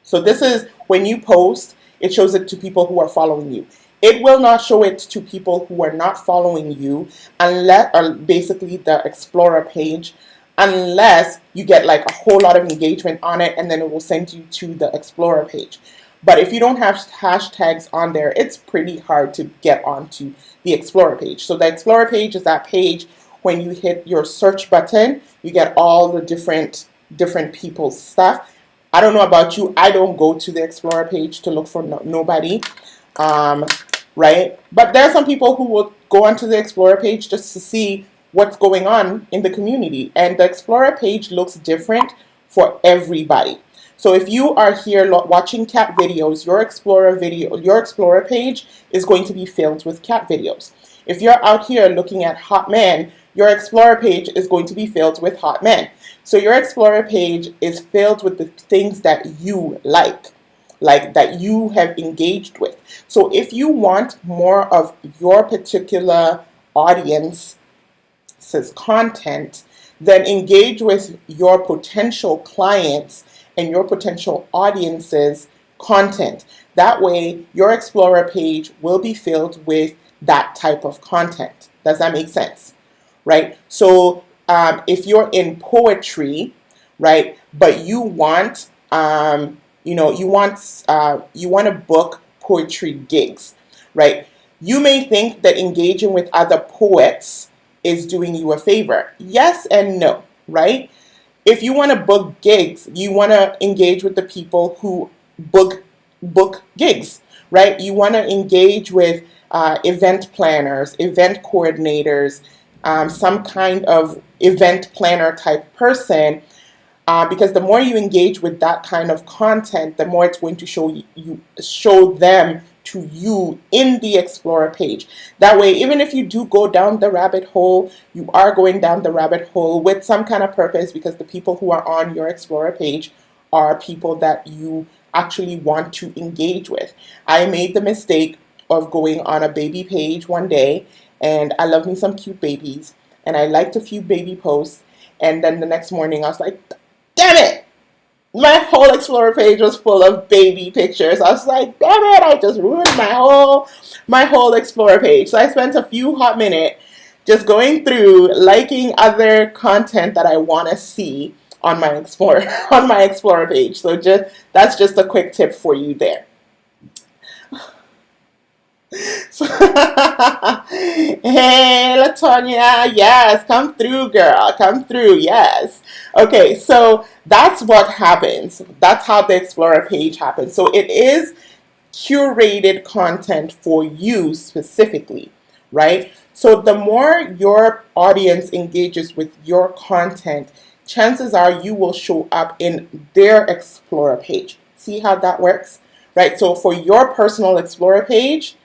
So this is when you post, it shows it to people who are following you. It will not show it to people who are not following you, unless, or basically the Explorer page, unless you get like a whole lot of engagement on it, and then it will send you to the Explorer page. But if you don't have hashtags on there, it's pretty hard to get onto the Explorer page. So the Explorer page is that page when you hit your search button, you get all the different people's stuff. I don't know about you. I don't go to the Explorer page to look for nobody, right? But there are some people who will go onto the Explorer page just to see what's going on in the community. And the Explorer page looks different for everybody. So if you are here watching cat videos, your Explorer page is going to be filled with cat videos. If you're out here looking at hot men, your Explorer page is going to be filled with hot men. So your Explorer page is filled with the things that you like that you have engaged with. So if you want more of your particular audience's content, then engage with your potential clients and your potential audience's content. That way, your Explorer page will be filled with that type of content. Does that make sense? Right? So if you're in poetry, right, but you want, you want to book poetry gigs, right? You may think that engaging with other poets is doing you a favor. Yes and no, right? If you want to book gigs, you want to engage with the people who book gigs, right? You want to engage with event planners, event coordinators, some kind of event planner type person, because the more you engage with that kind of content, the more it's going to show them to you in the Explorer page. That way, even if you do go down the rabbit hole, you are going down the rabbit hole with some kind of purpose, because the people who are on your Explorer page are people that you actually want to engage with. I made the mistake of going on a baby page one day, and I love me some cute babies, and I liked a few baby posts, and then the next morning I was like, damn it! My whole Explorer page was full of baby pictures. I was like, damn it, I just ruined my whole Explorer page. So I spent a few hot minutes just going through, liking other content that I want to see on my Explorer page. So that's just a quick tip for you there. So, hey, Latonya, yes, come through, girl, come through, yes. Okay, so that's what happens. That's how the Explorer page happens. So it is curated content for you specifically, right? So the more your audience engages with your content, chances are you will show up in their Explorer page. See how that works, right? So for your personal Explorer page,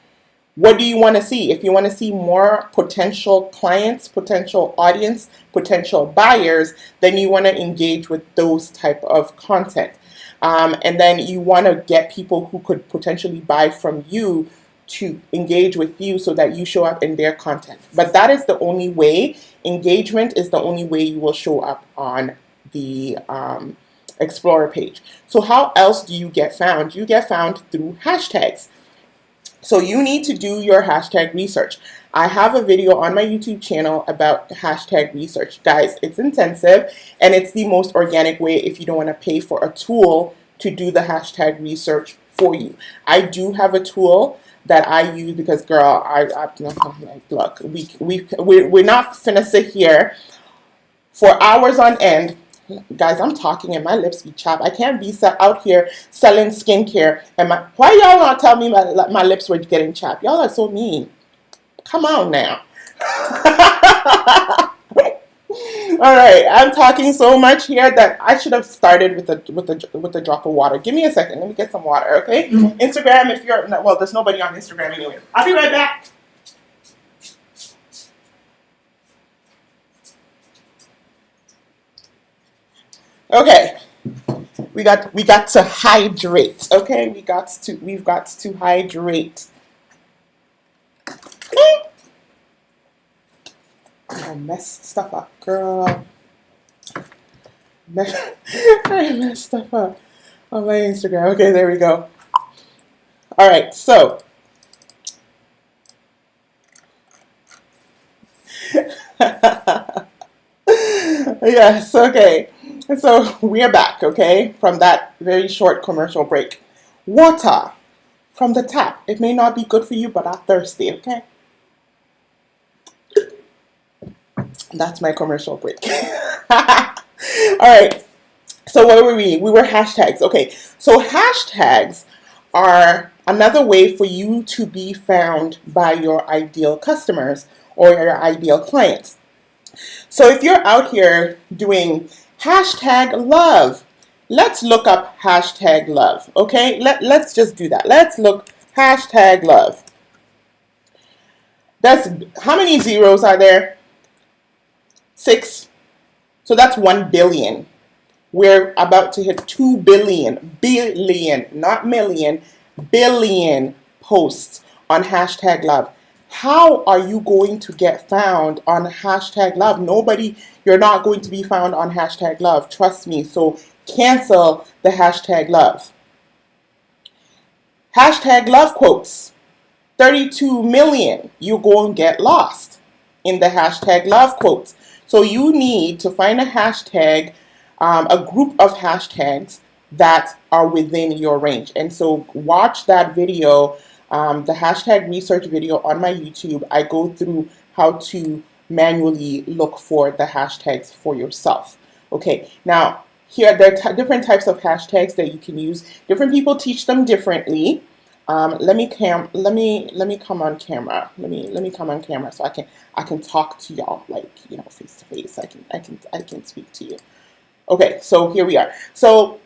what do you want to see? If you want to see more potential clients, potential audience, potential buyers, then you want to engage with those type of content. And then you want to get people who could potentially buy from you to engage with you so that you show up in their content. But that is the only way. Engagement is the only way you will show up on the Explorer page. So how else do you get found? You get found through hashtags. So you need to do your hashtag research. I have a video on my YouTube channel about hashtag research. Guys, it's intensive and it's the most organic way if you don't want to pay for a tool to do the hashtag research for you. I do have a tool that I use because, girl, look, we're not finna sit here for hours on end. Guys, I'm talking and my lips be chapped. I can't be out here selling skincare and why y'all not tell me my lips were getting chapped? Y'all are so mean. Come on now. All right, I'm talking so much here that I should have started with a drop of water. Give me a second. Let me get some water, okay? Instagram, if you're well, there's nobody on Instagram anyway. I'll be right back. Okay, we got to hydrate. Okay, we've got to hydrate. I messed stuff up, girl. I messed stuff up on my Instagram. Okay, there we go. All right, so yes, okay. So we are back, okay, from that very short commercial break. Water from the tap. It may not be good for you, but I'm thirsty, okay? That's my commercial break. All right. So where were we? We were hashtags. Okay. So hashtags are another way for you to be found by your ideal customers or your ideal clients. So if you're out here doing hashtag love, let's look up hashtag love. Okay. Let's just do that. Let's look hashtag love. That's how many zeros are there? 6. So that's 1 billion. We're about to hit 2 billion, not million, billion posts on hashtag love. How are you going to get found on hashtag love? You're not going to be found on hashtag love. Trust me. So cancel the hashtag love. Hashtag love quotes. 32 million. You're going to get lost in the hashtag love quotes. So you need to find a hashtag, a group of hashtags that are within your range. And so watch that video, the hashtag research video on my YouTube. I go through how to manually look for the hashtags for yourself. Okay, now here there are different types of hashtags that you can use. Different people teach them differently. Let me come on camera. Let me come on camera so I can talk to y'all like, face to face. I can speak to you. Okay, so here we are. So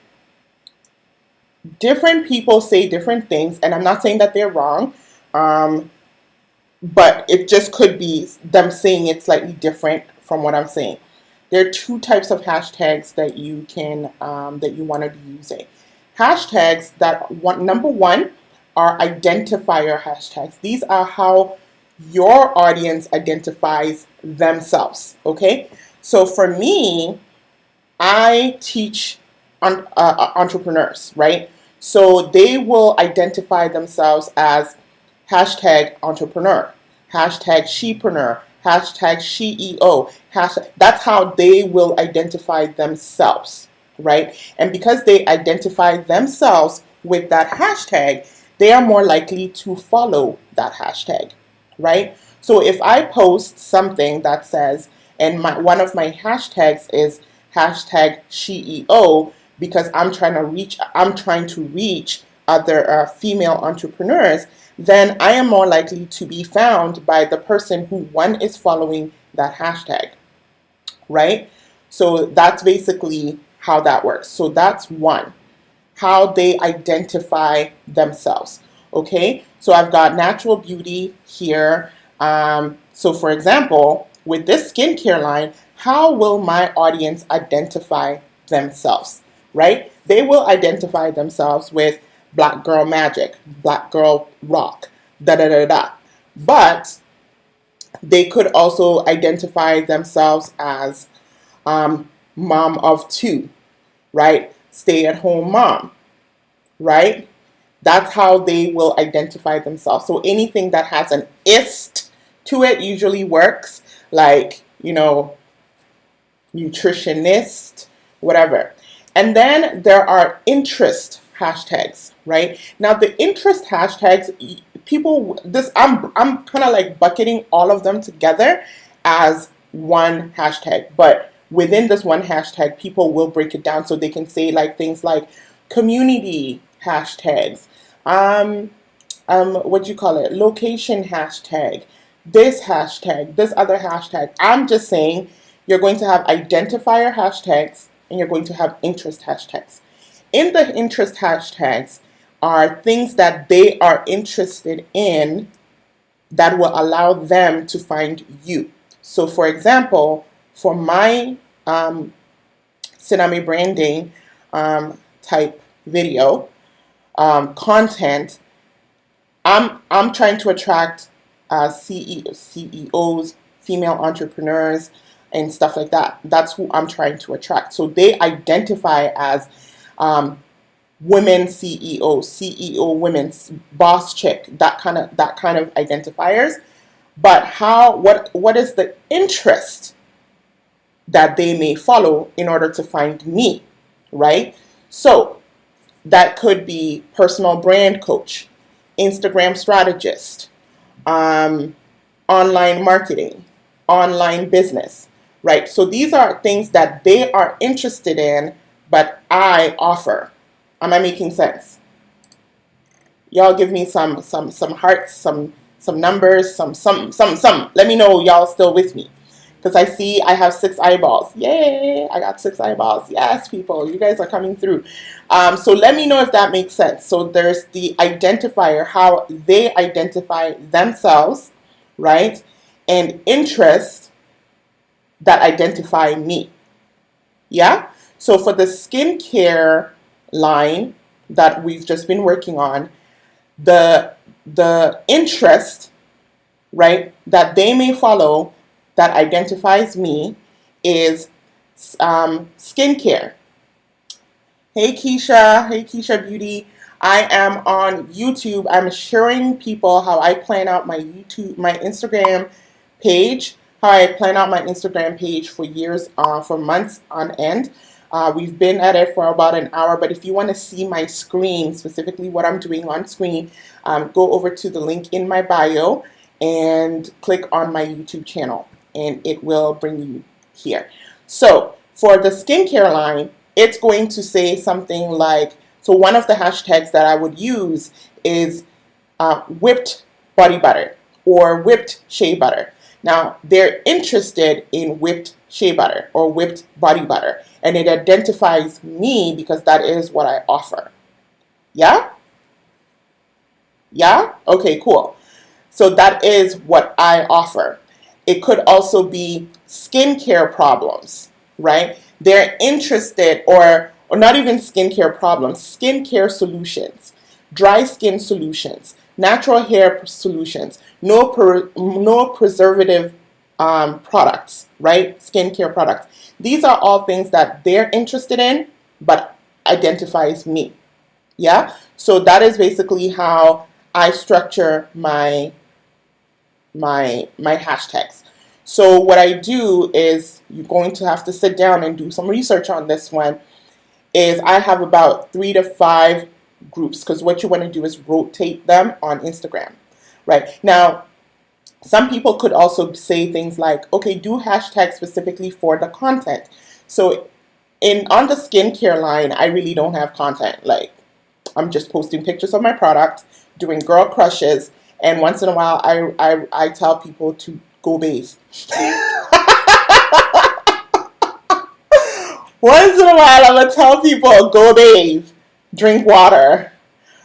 different people say different things, and I'm not saying that they're wrong, but it just could be them saying it slightly different from what I'm saying. There are 2 types of hashtags that you can that you want to be using. Hashtags number 1. Are identifier hashtags. These are how your audience identifies themselves. Okay, so for me, I teach entrepreneurs, right? So they will identify themselves as hashtag entrepreneur, hashtag shepreneur, hashtag CEO. That's how they will identify themselves, right? And because they identify themselves with that hashtag, they are more likely to follow that hashtag, right? So if I post something that says, and one of my hashtags is hashtag CEO, because I'm trying to reach other female entrepreneurs, then I am more likely to be found by the person who, one, is following that hashtag, right? So that's basically how that works. So that's one. How they identify themselves. Okay, so I've got natural beauty here. So for example, with this skincare line, how will my audience identify themselves, right? They will identify themselves with Black Girl Magic, Black Girl Rock, da da da da. But they could also identify themselves as mom of 2, right? Stay-at-home mom, right? That's how they will identify themselves. So anything that has an ist to it usually works, like, nutritionist, whatever. And then there are interest hashtags, right? Now the interest hashtags, people, I'm kind of like bucketing all of them together as one hashtag, but within this one hashtag, people will break it down so they can say like things like community hashtags, what do you call it? Location hashtag, this other hashtag. I'm just saying you're going to have identifier hashtags and you're going to have interest hashtags. In the interest hashtags are things that they are interested in that will allow them to find you. So for example, for my Tsunami branding type video content, I'm trying to attract CEOs, female entrepreneurs, and stuff like that. That's who I'm trying to attract. So they identify as women CEO women's boss chick, that kind of identifiers. But what is the interest that they may follow in order to find me, right? So that could be personal brand coach, Instagram strategist, online marketing, online business, right? So these are things that they are interested in, but I offer. Am I making sense? Y'all give me some hearts, some numbers, some. Let me know y'all still with me. Because I see I have 6 eyeballs. Yay! I got 6 eyeballs. Yes, people, you guys are coming through. So let me know if that makes sense. So there's the identifier, how they identify themselves, right? And interests that identify me. Yeah? So for the skincare line that we've just been working on, the interest, right, that they may follow that identifies me is skincare. Hey Keisha Beauty. I am on YouTube. I'm showing people how I plan out my Instagram page, how I plan out my Instagram page for years, for months on end. We've been at it for about an hour, but if you want to see my screen, specifically what I'm doing on screen, go over to the link in my bio and click on my YouTube channel, and it will bring you here. So for the skincare line, it's going to say something like, so one of the hashtags that I would use is whipped body butter or whipped shea butter. Now, they're interested in whipped shea butter or whipped body butter, and it identifies me because that is what I offer. Yeah? Yeah? Okay, cool. So that is what I offer. It could also be skincare problems, right? They're interested, or not even skincare problems, skincare solutions, dry skin solutions, natural hair solutions, no preservative products, right? Skincare products. These are all things that they're interested in, but identifies me. Yeah? So that is basically how I structure my hashtags. So what I do is, you're going to have to sit down and do some research on this one, is I have about 3 to 5 groups, because what you want to do is rotate them on Instagram, right? Now, some people could also say things like, okay, do hashtags specifically for the content. So on the skincare line, I really don't have content. Like, I'm just posting pictures of my product, doing girl crushes, and once in a while I tell people to go bathe. Once in a while I'm gonna tell people, go bathe, drink water,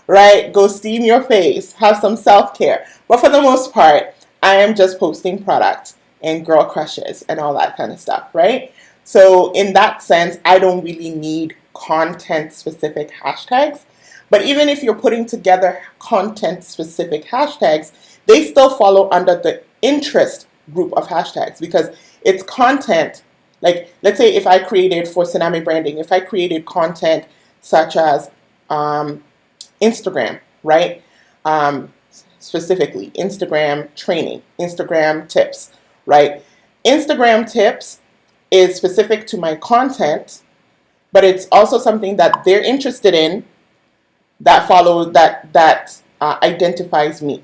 right? Go steam your face, have some self-care. But for the most part, I am just posting products and girl crushes and all that kind of stuff, right? So in that sense, I don't really need content-specific hashtags. But even if you're putting together content-specific hashtags, they still follow under the interest group of hashtags, because it's content. Like, let's say if I created for Tsunami branding, if I created content such as Instagram, right? Um, Specifically, Instagram training, Instagram tips, right? Instagram tips is specific to my content, but it's also something that they're interested in that identifies me,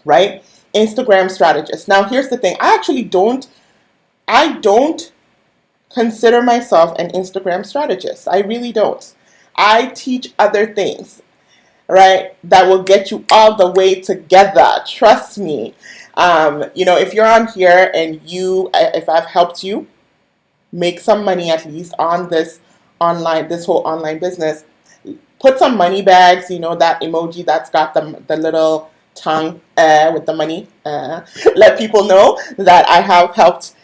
right? Instagram strategist. Now, here's the thing. I don't consider myself an Instagram strategist. I really don't. I teach other things, right? That will get you all the way together. Trust me. If you're on here and if I've helped you make some money at least on this whole online business, put some money bags, that emoji that's got the little tongue with the money. Let people know that I have helped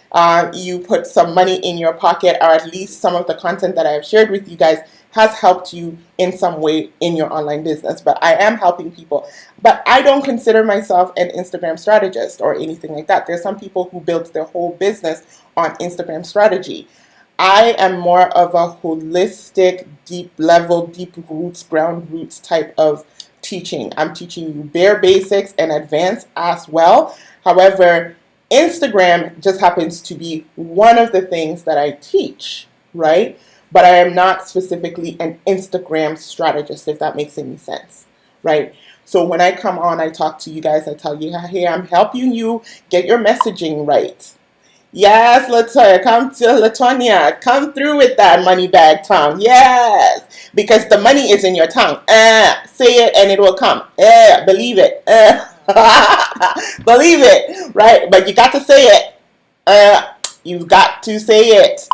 you put some money in your pocket, or at least some of the content that I have shared with you guys has helped you in some way in your online business. But I am helping people. But I don't consider myself an Instagram strategist or anything like that. There's some people who built their whole business on Instagram strategy. I am more of a holistic, deep level, deep roots, ground roots type of teaching. I'm teaching you bare basics and advanced as well. However, Instagram just happens to be one of the things that I teach, right? But I am not specifically an Instagram strategist, if that makes any sense, right? So when I come on, I talk to you guys, I tell you, hey, I'm helping you get your messaging right. Yes, Latonia, come through with that money bag tongue. Yes, because the money is in your tongue. Say it and it will come. Believe it. Believe it, right? But you got to say it. You've got to say it.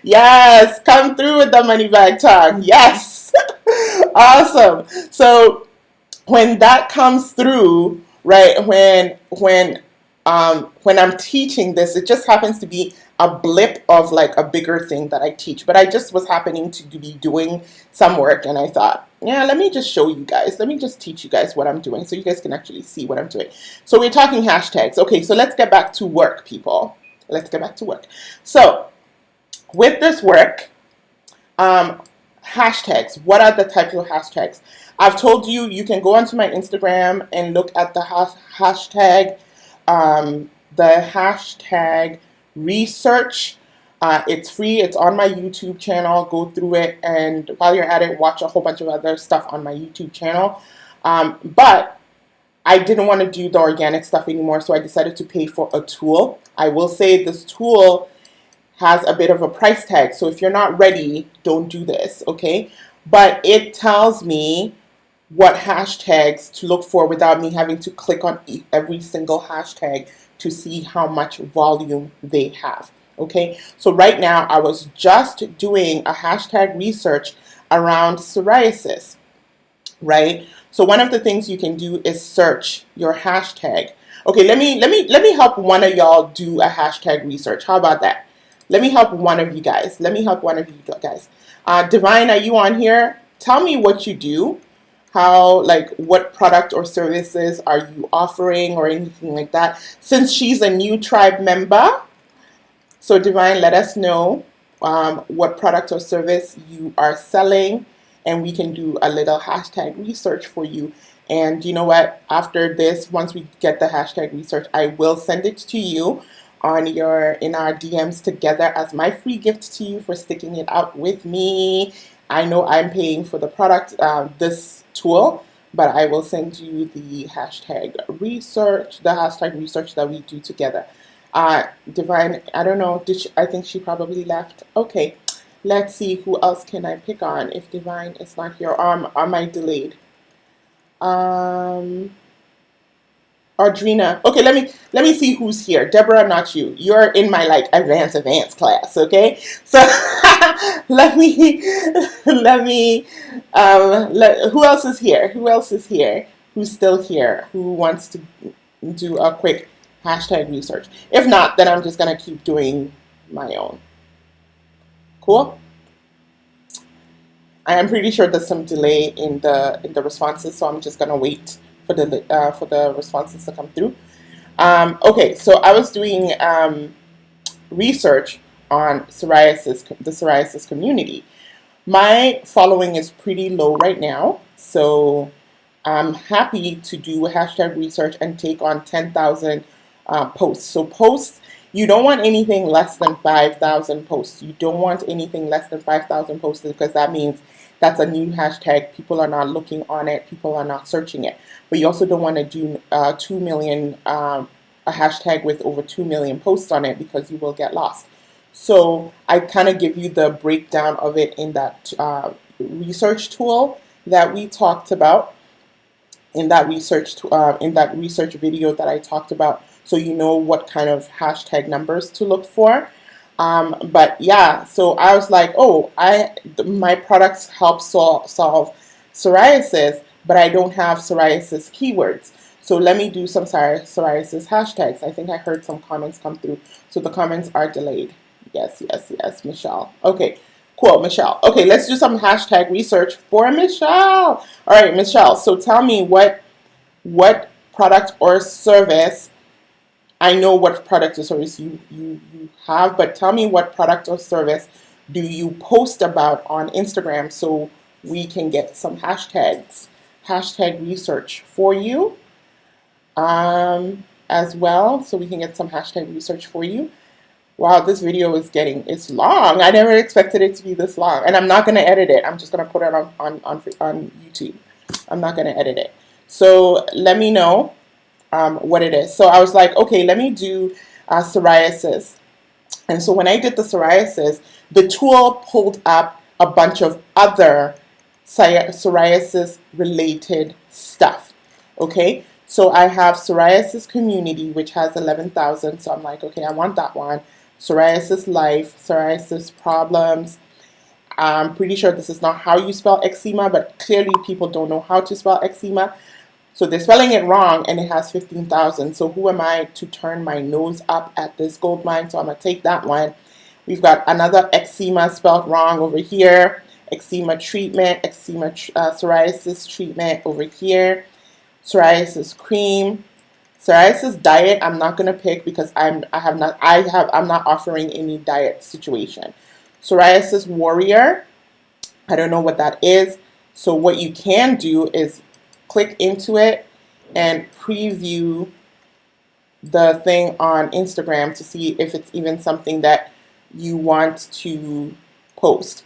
Yes, come through with the money bag tongue. Yes. Awesome. So when that comes through, right, when I'm teaching this, it just happens to be a blip of like a bigger thing that I teach. But I just was happening to be doing some work, and I thought, yeah, let me just show you guys. Let me just teach you guys what I'm doing so you guys can actually see what I'm doing. So we're talking hashtags. Okay, so let's get back to work, people. Let's get back to work. So with this work, hashtags. What are the types of hashtags? I've told you, you can go onto my Instagram and look at the hashtag research. It's free. It's on my YouTube channel. Go through it, and while you're at it, watch a whole bunch of other stuff on my YouTube channel. But I didn't want to do the organic stuff anymore, so I decided to pay for a tool. I will say this tool has a bit of a price tag, so if you're not ready, don't do this, okay? But it tells me what hashtags to look for without me having to click on every single hashtag to see how much volume they have, okay? So right now, I was just doing a hashtag research around psoriasis, right? So one of the things you can do is search your hashtag. Okay, let me help one of y'all do a hashtag research. How about that? Let me help one of you guys. Divine, are you on here? Tell me what you do. What product or services are you offering or anything like that? Since she's a new tribe member, so Divine, let us know what product or service you are selling, and we can do a little hashtag research for you. And you know what? After this, once we get the hashtag research, I will send it to you in our DMs together as my free gift to you for sticking it out with me. I know I'm paying for the product, this tool, but I will send you the hashtag research that we do together. Divine, I don't know, I think she probably left. Okay, let's see, who else can I pick on if Divine is not here, or am I delayed? Audrina. Okay, let me see who's here. Deborah, not you. You're in my advanced class, okay? So who else is here? Who's still here? Who wants to do a quick hashtag research? If not, then I'm just gonna keep doing my own. Cool? I am pretty sure there's some delay in the responses, so I'm just gonna wait for the responses to come through. Okay, so I was doing research on the psoriasis community. My following is pretty low right now. So I'm happy to do hashtag research and take on 10,000 posts. So posts, you don't want anything less than 5,000 posts. You don't want anything less than 5,000 posts because that means that's a new hashtag. People are not looking on it. People are not searching it. But you also don't want to do 2 million, a hashtag with over 2 million posts on it because you will get lost. So I kind of give you the breakdown of it in that research tool that we talked about in that research video that I talked about, so you know what kind of hashtag numbers to look for. But yeah, so I was like, oh, my products help solve psoriasis, but I don't have psoriasis keywords. So let me do some psoriasis hashtags. I think I heard some comments come through. So the comments are delayed. Yes, yes, yes, Michelle. Okay, cool, Michelle. Okay, let's do some hashtag research for Michelle. All right, Michelle. So tell me what product or service. I know what product or service you have, but tell me what product or service do you post about on Instagram so we can get some hashtag research for you as well, so we can get some hashtag research for you. Wow, this video it's long. I never expected it to be this long. And I'm not going to edit it. I'm just going to put it on YouTube. I'm not going to edit it. So let me know what it is. So I was like, okay, let me do psoriasis. And so when I did the psoriasis, the tool pulled up a bunch of other psoriasis related stuff. Okay, so I have psoriasis community, which has 11,000. So I'm like, okay, I want that one. Psoriasis life, psoriasis problems. I'm pretty sure this is not how you spell eczema, but clearly people don't know how to spell eczema. So they're spelling it wrong, and it has 15,000. So who am I to turn my nose up at this gold mine? So I'm going to take that one. We've got another eczema spelled wrong over here. Eczema treatment, psoriasis treatment over here. Psoriasis cream. Psoriasis diet, I'm not going to pick because I'm not offering any diet situation. Psoriasis warrior, I don't know what that is. So what you can do is click into it and preview the thing on Instagram to see if it's even something that you want to post.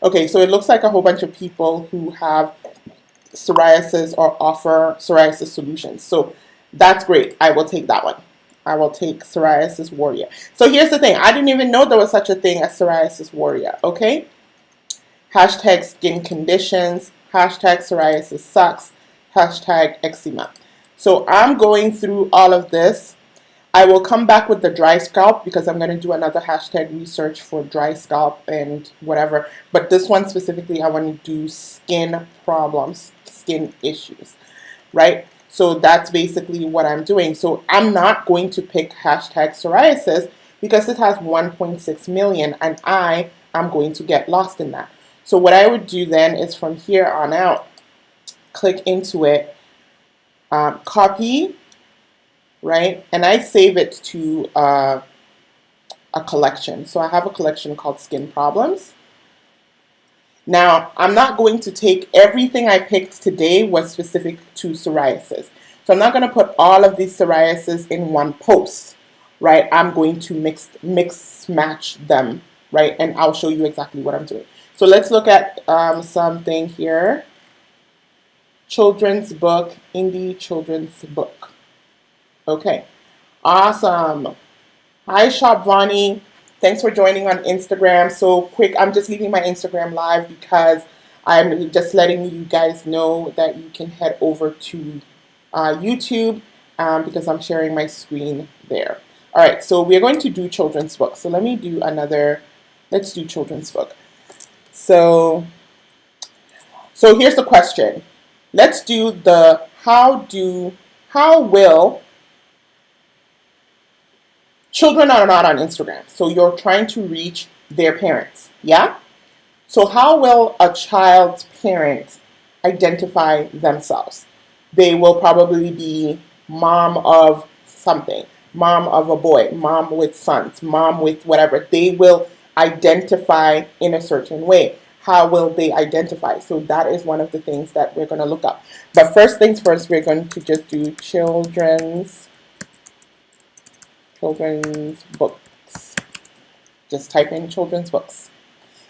Okay, so it looks like a whole bunch of people who have psoriasis or offer psoriasis solutions. So that's great. I will take that one. I will take psoriasis warrior. So here's the thing. I didn't even know there was such a thing as psoriasis warrior. Okay. Hashtag skin conditions. Hashtag psoriasis sucks. Hashtag eczema. So I'm going through all of this. I will come back with the dry scalp because I'm going to do another hashtag research for dry scalp and whatever. But this one specifically, I want to do skin problems, skin issues, right? So that's basically what I'm doing. So I'm not going to pick hashtag psoriasis because it has 1.6 million and I am going to get lost in that. So what I would do then is from here on out, click into it, copy, right? And I save it to a collection. So I have a collection called Skin Problems. Now, I'm not going to take everything I picked today was specific to psoriasis. So I'm not going to put all of these psoriasis in one post, right? I'm going to mix match them, right? And I'll show you exactly what I'm doing. So let's look at something here. Children's book, indie children's book. Okay, awesome. Hi, Shop Vonnie. Thanks for joining on Instagram. So quick, I'm just leaving my Instagram live because I'm just letting you guys know that you can head over to YouTube because I'm sharing my screen there. All right, so we're going to do children's book. So let me do let's do children's book. So here's the question. Let's do the how will children are not on Instagram. So you're trying to reach their parents, yeah? So how will a child's parents identify themselves? They will probably be mom of something, mom of a boy, mom with sons, mom with whatever. They will identify in a certain way. how will they identify? So that is one of the things that we're going to look up. But first things first, we're going to just do children's books. Just type in children's books.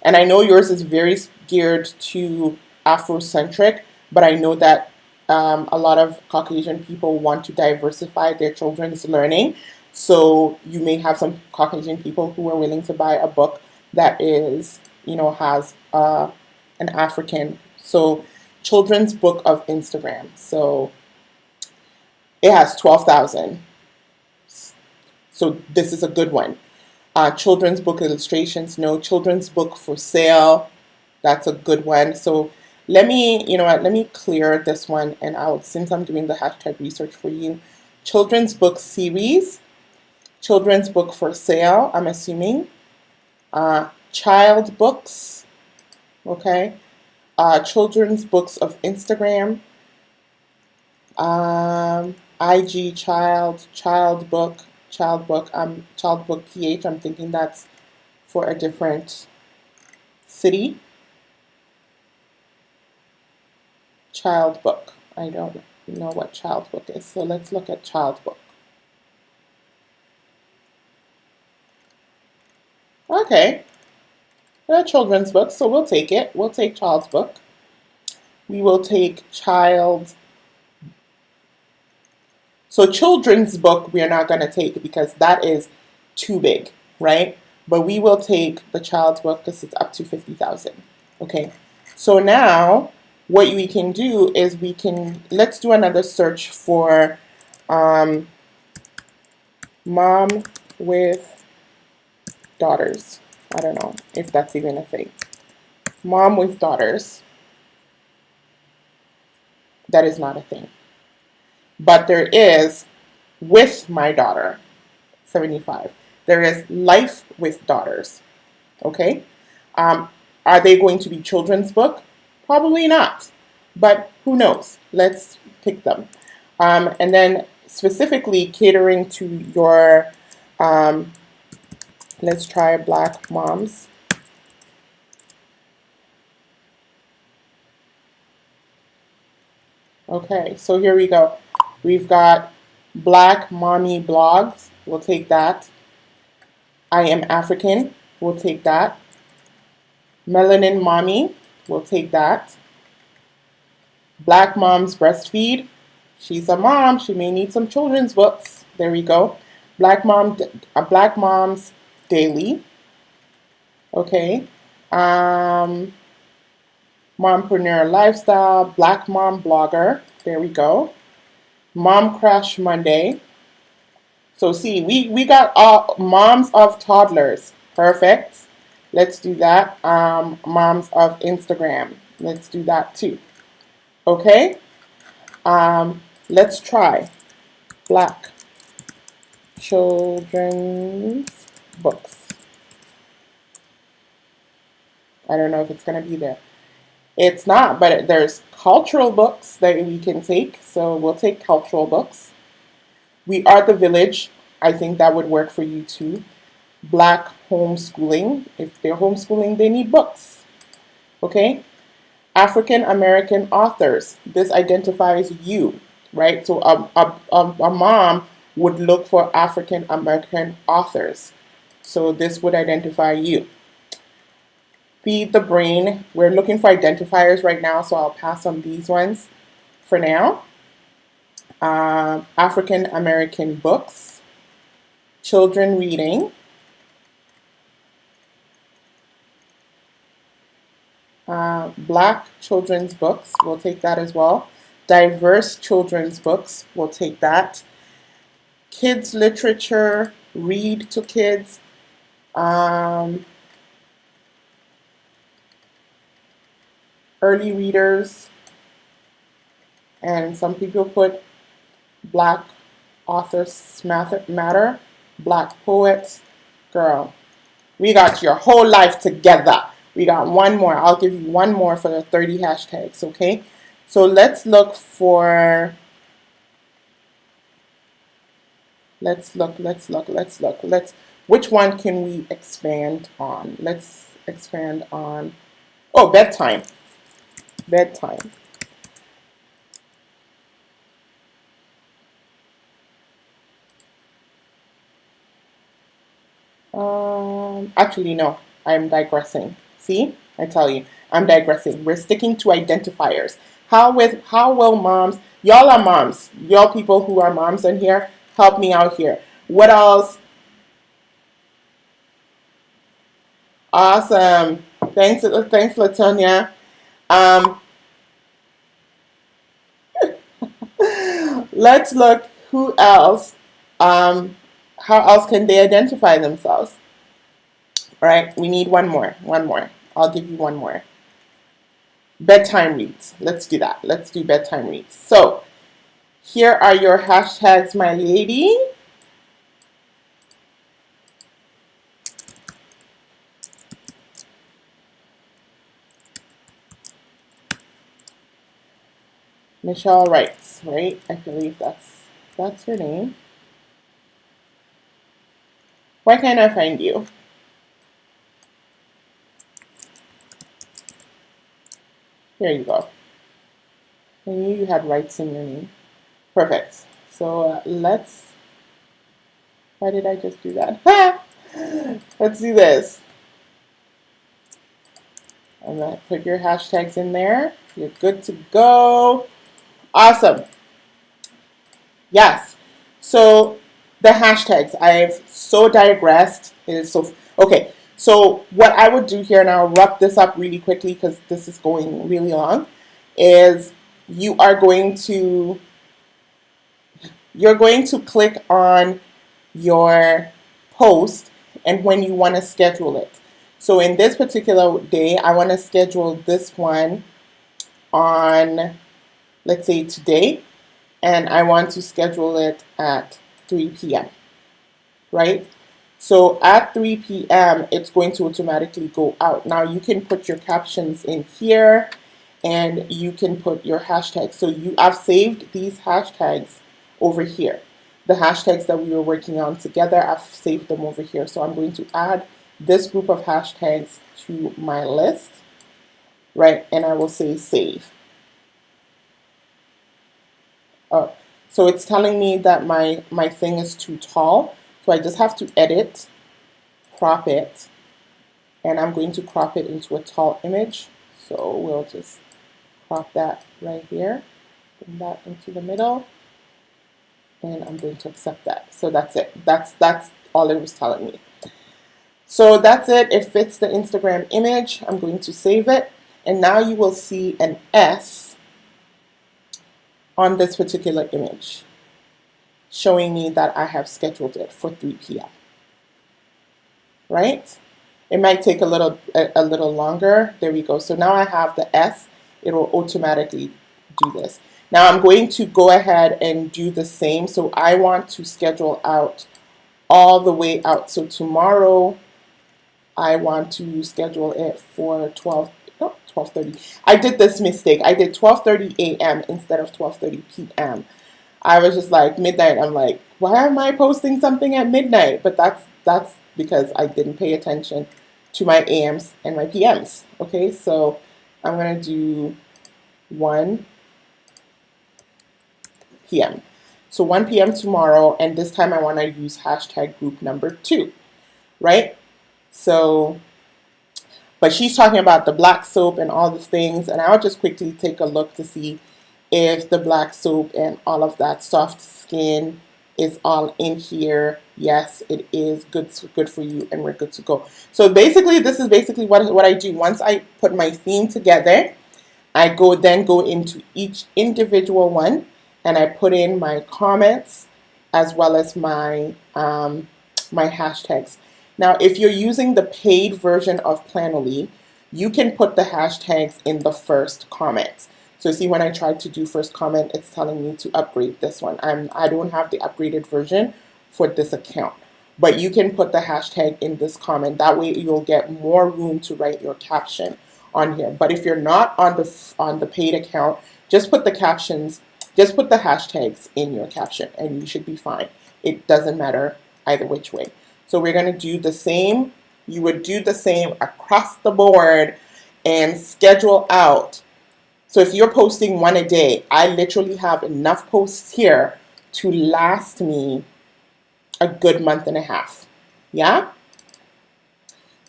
And I know yours is very geared to Afrocentric, but I know that a lot of Caucasian people want to diversify their children's learning. So you may have some Caucasian people who are willing to buy a book that is, has an African. So children's book of Instagram. So it has 12,000. So this is a good one. Children's book illustrations, no. Children's book for sale, that's a good one. So let me, let me clear this one, and since I'm doing the hashtag research for you, children's book series, children's book for sale, I'm assuming, child books, okay, children's books of Instagram, IG child book PH. I'm thinking that's for a different city. Child book. I don't know what child book is, so let's look at child book. Okay, they're children's books, so we'll take it. We'll take child's book. We will take child. So children's book we are not going to take because that is too big, right? But we will take the child's book because it's up to 50,000. Okay, so now what we can do is let's do another search for mom with daughters. I don't know if that's even a thing. Mom with daughters. That is not a thing. But there is with my daughter, 75. There is life with daughters. Okay? Are they going to be children's book? Probably not. But who knows? Let's pick them. And then specifically catering to your, let's try Black moms. Okay, so here we go. We've got Black Mommy Blogs. We'll take that. I Am African. We'll take that. Melanin Mommy. We'll take that. Black Moms Breastfeed. She's a mom. She may need some children's books. There we go. Black Moms Daily. Okay. Mompreneur Lifestyle. Black Mom Blogger. There we go. Mom Crash Monday. So see, we got all moms of toddlers. Perfect. Let's do that. Moms of Instagram. Let's do that too. Okay. Let's try Black children's books. I don't know if it's going to be there. It's not, but there's cultural books that we can take. So we'll take cultural books. We Are the Village. I think that would work for you too. Black homeschooling. If they're homeschooling, they need books. Okay. African American authors. This identifies you, right? So a mom would look for African American authors. So this would identify you. Feed the Brain. We're looking for identifiers right now, so I'll pass on these ones for now. African American books. Children reading. Black children's books. We'll take that as well. Diverse children's books. We'll take that. Kids literature. Read to kids. Early readers, and some people put Black authors matter, Black poets. Girl, we got your whole life together. We got one more. I'll give you one more for the 30 hashtags, okay? So let's look for, let's look. Which one can we expand on? Let's expand on Oh, bedtime. Bedtime. Actually, no, I'm digressing. See, I tell you, I'm digressing. We're sticking to identifiers. How will moms? Y'all are moms. Y'all people who are moms in here, help me out here. What else? Awesome. Thanks, Latonia. Um, let's look. Who else? Um, how else can they identify themselves? All right, we need one more. One more. I'll give you one more. Bedtime reads. Let's do that. Let's do bedtime reads. So here are your hashtags, my lady. Michelle writes, right? I believe that's her name. Why can't I find you? Here you go. I knew you had rights in your name. Perfect. So let's. Why did I just do that? Let's do this. I'm gonna put your hashtags in there. You're good to go. Awesome. Yes. So the hashtags, I've so digressed. It is so okay. So what I would do here, and I'll wrap this up really quickly because this is going really long, is you are going to click on your post and when you want to schedule it. So in this particular day, I want to schedule this one on, let's say today, and I want to schedule it at 3 p.m., right? So at 3 p.m., it's going to automatically go out. Now you can put your captions in here and you can put your hashtags. So I've saved these hashtags over here. The hashtags that we were working on together, I've saved them over here. So I'm going to add this group of hashtags to my list, right? And I will say save. Oh, so it's telling me that my thing is too tall. So I just have to edit, crop it, and I'm going to crop it into a tall image. So we'll just crop that right here, bring that into the middle, and I'm going to accept that. So that's it. That's all it was telling me. So that's it. It fits the Instagram image. I'm going to save it. And now you will see an S on this particular image, showing me that I have scheduled it for 3 p.m. Right? It might take a little longer. There we go. So now I have the S. It will automatically do this. Now I'm going to go ahead and do the same. So I want to schedule out all the way out. So tomorrow I want to schedule it for 12:30. I did this mistake. I did 12:30 a.m. instead of 12:30 p.m. I was just like midnight. I'm like, why am I posting something at midnight? But that's because I didn't pay attention to my AMs and my PMs. Okay, so I'm gonna do 1 p.m. So 1 p.m. tomorrow, and this time I want to use hashtag group number 2, right? So, but she's talking about the black soap and all the things, and I'll just quickly take a look to see if the black soap and all of that soft skin is all in here. Yes, it is good for you, and we're good to go. So basically, this is basically what I do. Once I put my theme together, I then go into each individual one, and I put in my comments as well as my my hashtags. Now, if you're using the paid version of Planoly, you can put the hashtags in the first comments. So see, when I tried to do first comment, it's telling me to upgrade this one. I don't have the upgraded version for this account, but you can put the hashtag in this comment. That way you'll get more room to write your caption on here. But if you're not on the paid account, just put the captions, just put the hashtags in your caption and you should be fine. It doesn't matter either which way. So we're going to do the same. You would do the same across the board. and schedule out. So if you're posting one a day, I literally have enough posts here to last me a good month and a half. Yeah?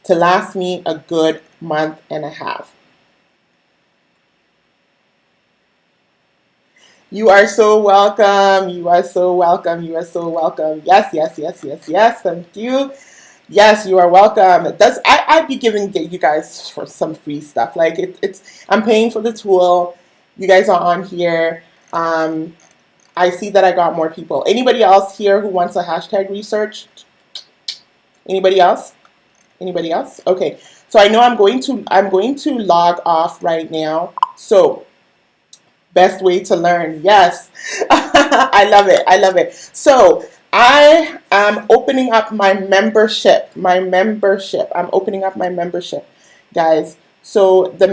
To last me a good month and a half. You are so welcome. You are so welcome. You are so welcome. Yes, yes, yes, yes, yes. Thank you. Yes, you are welcome. I'd be giving you guys for some free stuff. Like it's I'm paying for the tool. You guys are on here. I see that I got more people. Anybody else here who wants a hashtag research? Anybody else? Anybody else? Okay. So I know I'm going to log off right now. So best way to learn. Yes. I love it. I love it. So I am opening up my membership. I'm opening up my membership, guys. So the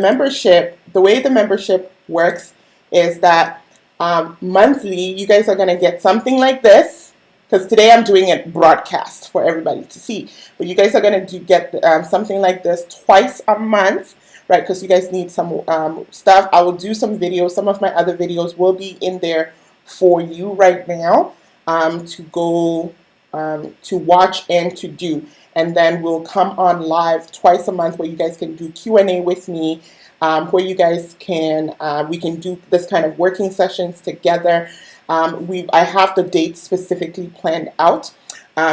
way the membership works is that monthly, you guys are going to get something like this. Because today I'm doing it broadcast for everybody to see. But you guys are going to get something like this twice a month, right? Because you guys need some stuff. I will do some videos. Some of my other videos will be in there for you right now to go to watch and to do. And then we'll come on live twice a month where you guys can do Q&A with me, where you guys can, we can do this kind of working sessions together. I have the date specifically planned out.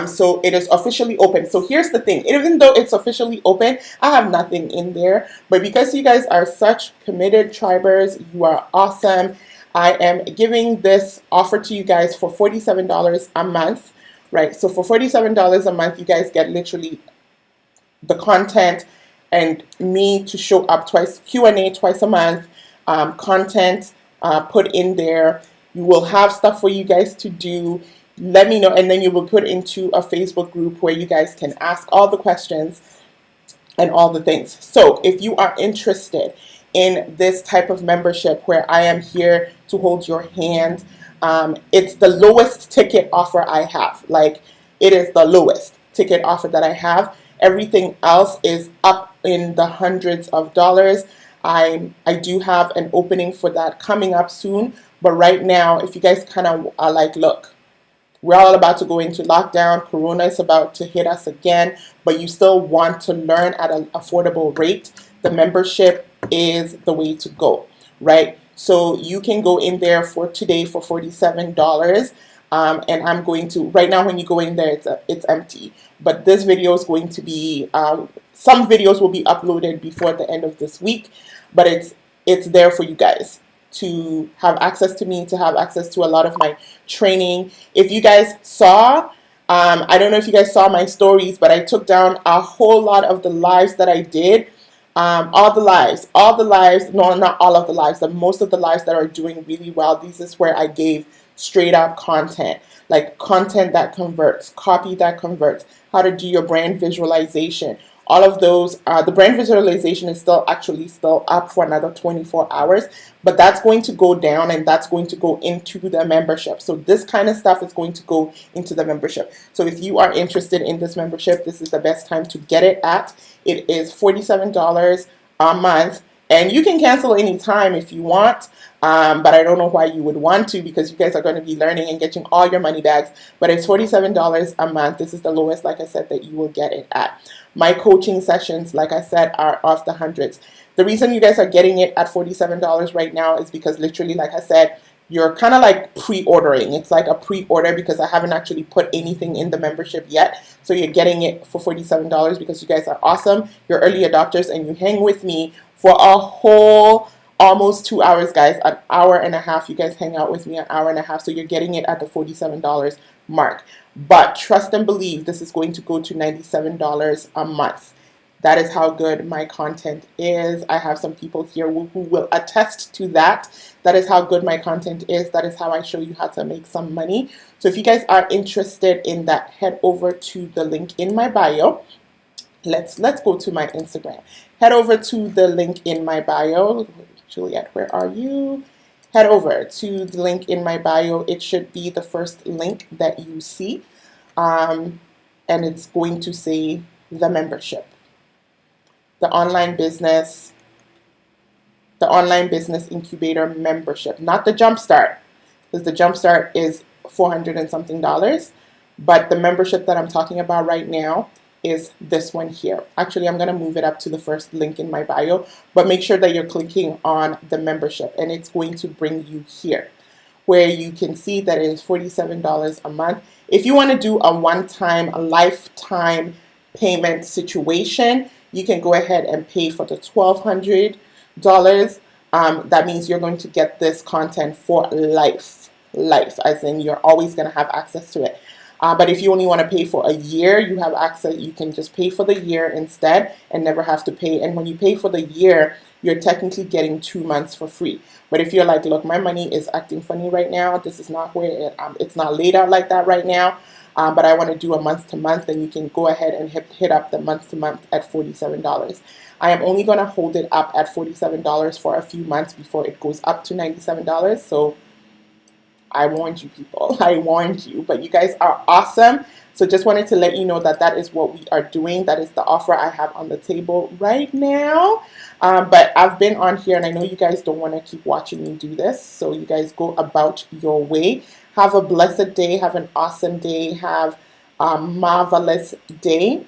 So it is officially open. So here's the thing. Even though it's officially open, I have nothing in there. But because you guys are such committed tribers, you are awesome. I am giving this offer to you guys for $47 a month, right? So for $47 a month, you guys get literally the content and me to show up twice, Q&A twice a month, content put in there. You will have stuff for you guys to do. Let me know, and then you will put into a Facebook group where you guys can ask all the questions and all the things. So if you are interested in this type of membership where I am here to hold your hand, it's the lowest ticket offer I have. Like, it is the lowest ticket offer that I have. Everything else is up in the hundreds of dollars. I do have an opening for that coming up soon. But right now, if you guys kind of are like, look, we're all about to go into lockdown. Corona is about to hit us again, but you still want to learn at an affordable rate, the membership is the way to go, right? So you can go in there for today for $47. And I'm going to, right now when you go in there, it's empty. But this video is going to be, some videos will be uploaded before the end of this week, but it's there for you guys to have access to me, to have access to a lot of my training. If you guys saw, I don't know if you guys saw my stories, but I took down a whole lot of the lives that I did. All the lives, no, not all of the lives, but most of the lives that are doing really well. This is where I gave straight up content, like content that converts, copy that converts, how to do your brand visualization. All of those, the brand visualization is still up for another 24 hours, but that's going to go down and that's going to go into the membership. So this kind of stuff is going to go into the membership. So if you are interested in this membership, this is the best time to get it at. It is $47 a month, and you can cancel anytime if you want. But I don't know why you would want to, because you guys are going to be learning and getting all your money bags. But it's $47 a month. This is the lowest, like I said, that you will get it at. My coaching sessions, like I said, are off the hundreds. The reason you guys are getting it at $47 right now is because literally, like I said, you're kind of like pre-ordering. It's like a pre-order because I haven't actually put anything in the membership yet. So you're getting it for $47 because you guys are awesome. You're early adopters and you hang with me for a whole almost 2 hours, guys. An hour and a half. You guys hang out with me an hour and a half. So you're getting it at the $47 mark. But trust and believe, this is going to go to $97 a month. That is how good my content is. I have some people here who will attest to that. That is how good my content is. That is how I show you how to make some money. So if you guys are interested in that, head over to the link in my bio. Let's go to my Instagram. Head over to the link in my bio. Juliet, where are you? Head over to the link in my bio. It should be the first link that you see. And it's going to say the membership. The online business the online business incubator membership, not the Jumpstart, because the Jumpstart is 400 and something dollars. But the membership that I'm talking about right now is this one here. Actually, I'm going to move it up to the first link in my bio, but make sure that you're clicking on the membership, and it's going to bring you here where you can see that it is $47 a month. If you want to do a one-time, a lifetime payment situation, you can go ahead and pay for the $1,200. That means you're going to get this content for life, as in you're always going to have access to it. But if you only want to pay for a year, you have access. You can just pay for the year instead and never have to pay. And when you pay for the year, you're technically getting 2 months for free. But if you're like, look, my money is acting funny right now, this is not where it's not laid out like that right now, but I want to do a month to month, then you can go ahead and hit up the month to month at $47. I am only going to hold it up at $47 for a few months before it goes up to $97. So I warned you, people. I warned you. But you guys are awesome. So just wanted to let you know that that is what we are doing. That is the offer I have on the table right now. But I've been on here, and I know you guys don't want to keep watching me do this. So you guys go about your way. Have a blessed day. Have an awesome day. Have a marvelous day.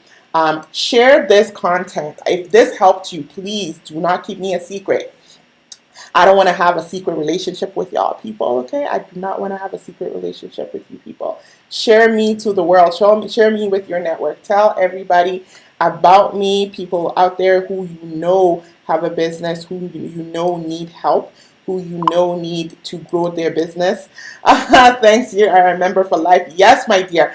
Share this content. If this helped you, please do not keep me a secret. I don't want to have a secret relationship with y'all people, okay? I do not want to have a secret relationship with you people. Share me to the world. Share me with your network. Tell everybody about me, people out there who you know have a business, who you know need help, who you know need to grow their business. Thanks, you are a member for life. Yes, my dear.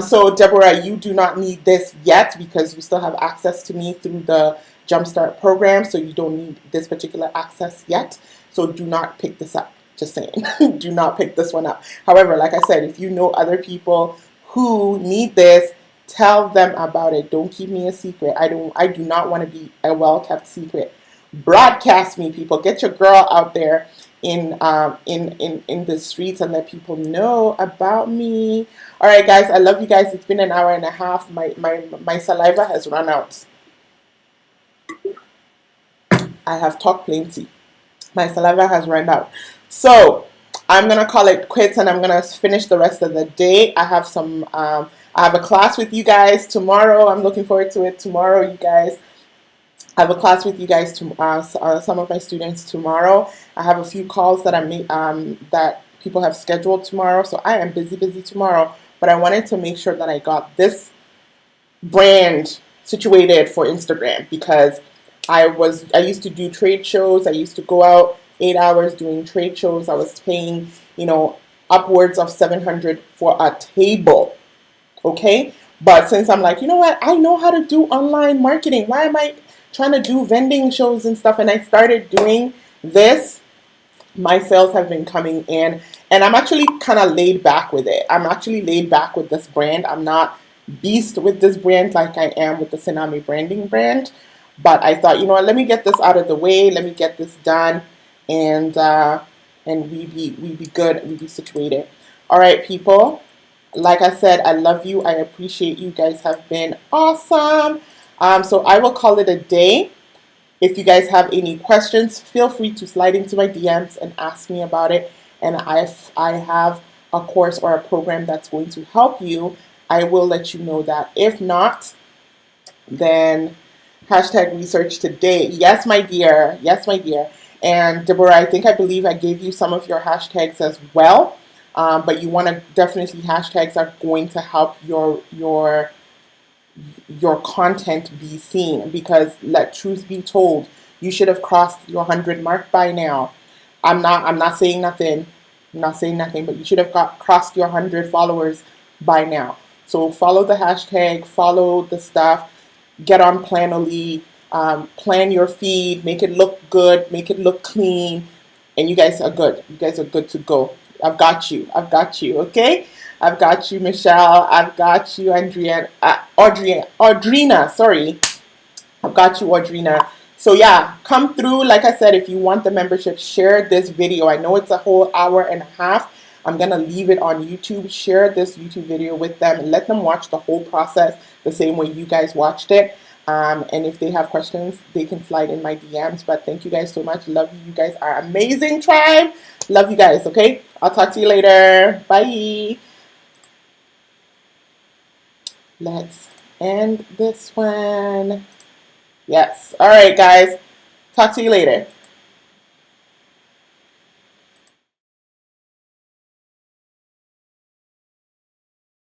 So, Deborah, you do not need this yet because you still have access to me through the Jumpstart program, so you don't need this particular access yet. So do not pick this up. Just saying. Do not pick this one up. However, like I said, if you know other people who need this, tell them about it. Don't keep me a secret. I do not want to be a well-kept secret. Broadcast me, people. Get your girl out there in the streets and let people know about me. All right, guys. I love you guys. It's been an hour and a half. My saliva has run out. I have talked plenty. My saliva has run out. So I'm gonna call it quits, and I'm gonna finish the rest of the day. I have some. I have a class with you guys tomorrow. I'm looking forward to it tomorrow, you guys. I have a class with you guys some of my students tomorrow. I have a few calls that that people have scheduled tomorrow. So I am busy tomorrow. But I wanted to make sure that I got this brand situated for Instagram because I used to do trade shows. I used to go out 8 hours doing trade shows. I was paying, upwards of $700 for a table. Okay? But since I'm like, you know what? I know how to do online marketing. Why am I trying to do vending shows and stuff? And I started doing this. My sales have been coming in, and I'm actually kind of laid back with it. I'm actually laid back with this brand. I'm not beast with this brand like I am with the Tsunami branding brand. But I thought, you know what, let me get this out of the way. Let me get this done, and we be good. We be situated. All right, people. Like I said, I love you. I appreciate you. Guys have been awesome. So I will call it a day. If you guys have any questions, feel free to slide into my DMs and ask me about it. And if I have a course or a program that's going to help you, I will let you know that. If not, then #research today. Yes, my dear. Yes, my dear. And Deborah, I believe I gave you some of your hashtags as well. But you want to definitely, hashtags are going to help your content be seen, because let truth be told, you should have crossed your 100 mark by now. I'm not saying nothing. I'm not saying nothing, but you should have crossed your 100 followers by now. So follow the hashtag, follow the stuff. Get on Planoly, plan your feed, make it look good, make it look clean, and you guys are good. You guys are good to go. I've got you. I've got you, okay? I've got you, Michelle. I've got you, Audrina, sorry. I've got you, Audrina. So yeah, come through. Like I said, if you want the membership, share this video. I know it's a whole hour and a half. I'm going to leave it on YouTube. Share this YouTube video with them and let them watch the whole process the same way you guys watched it. And if they have questions, they can slide in my DMs. But thank you guys so much. Love you. You guys are amazing, tribe. Love you guys. Okay. I'll talk to you later. Bye. Let's end this one. Yes. All right, guys. Talk to you later.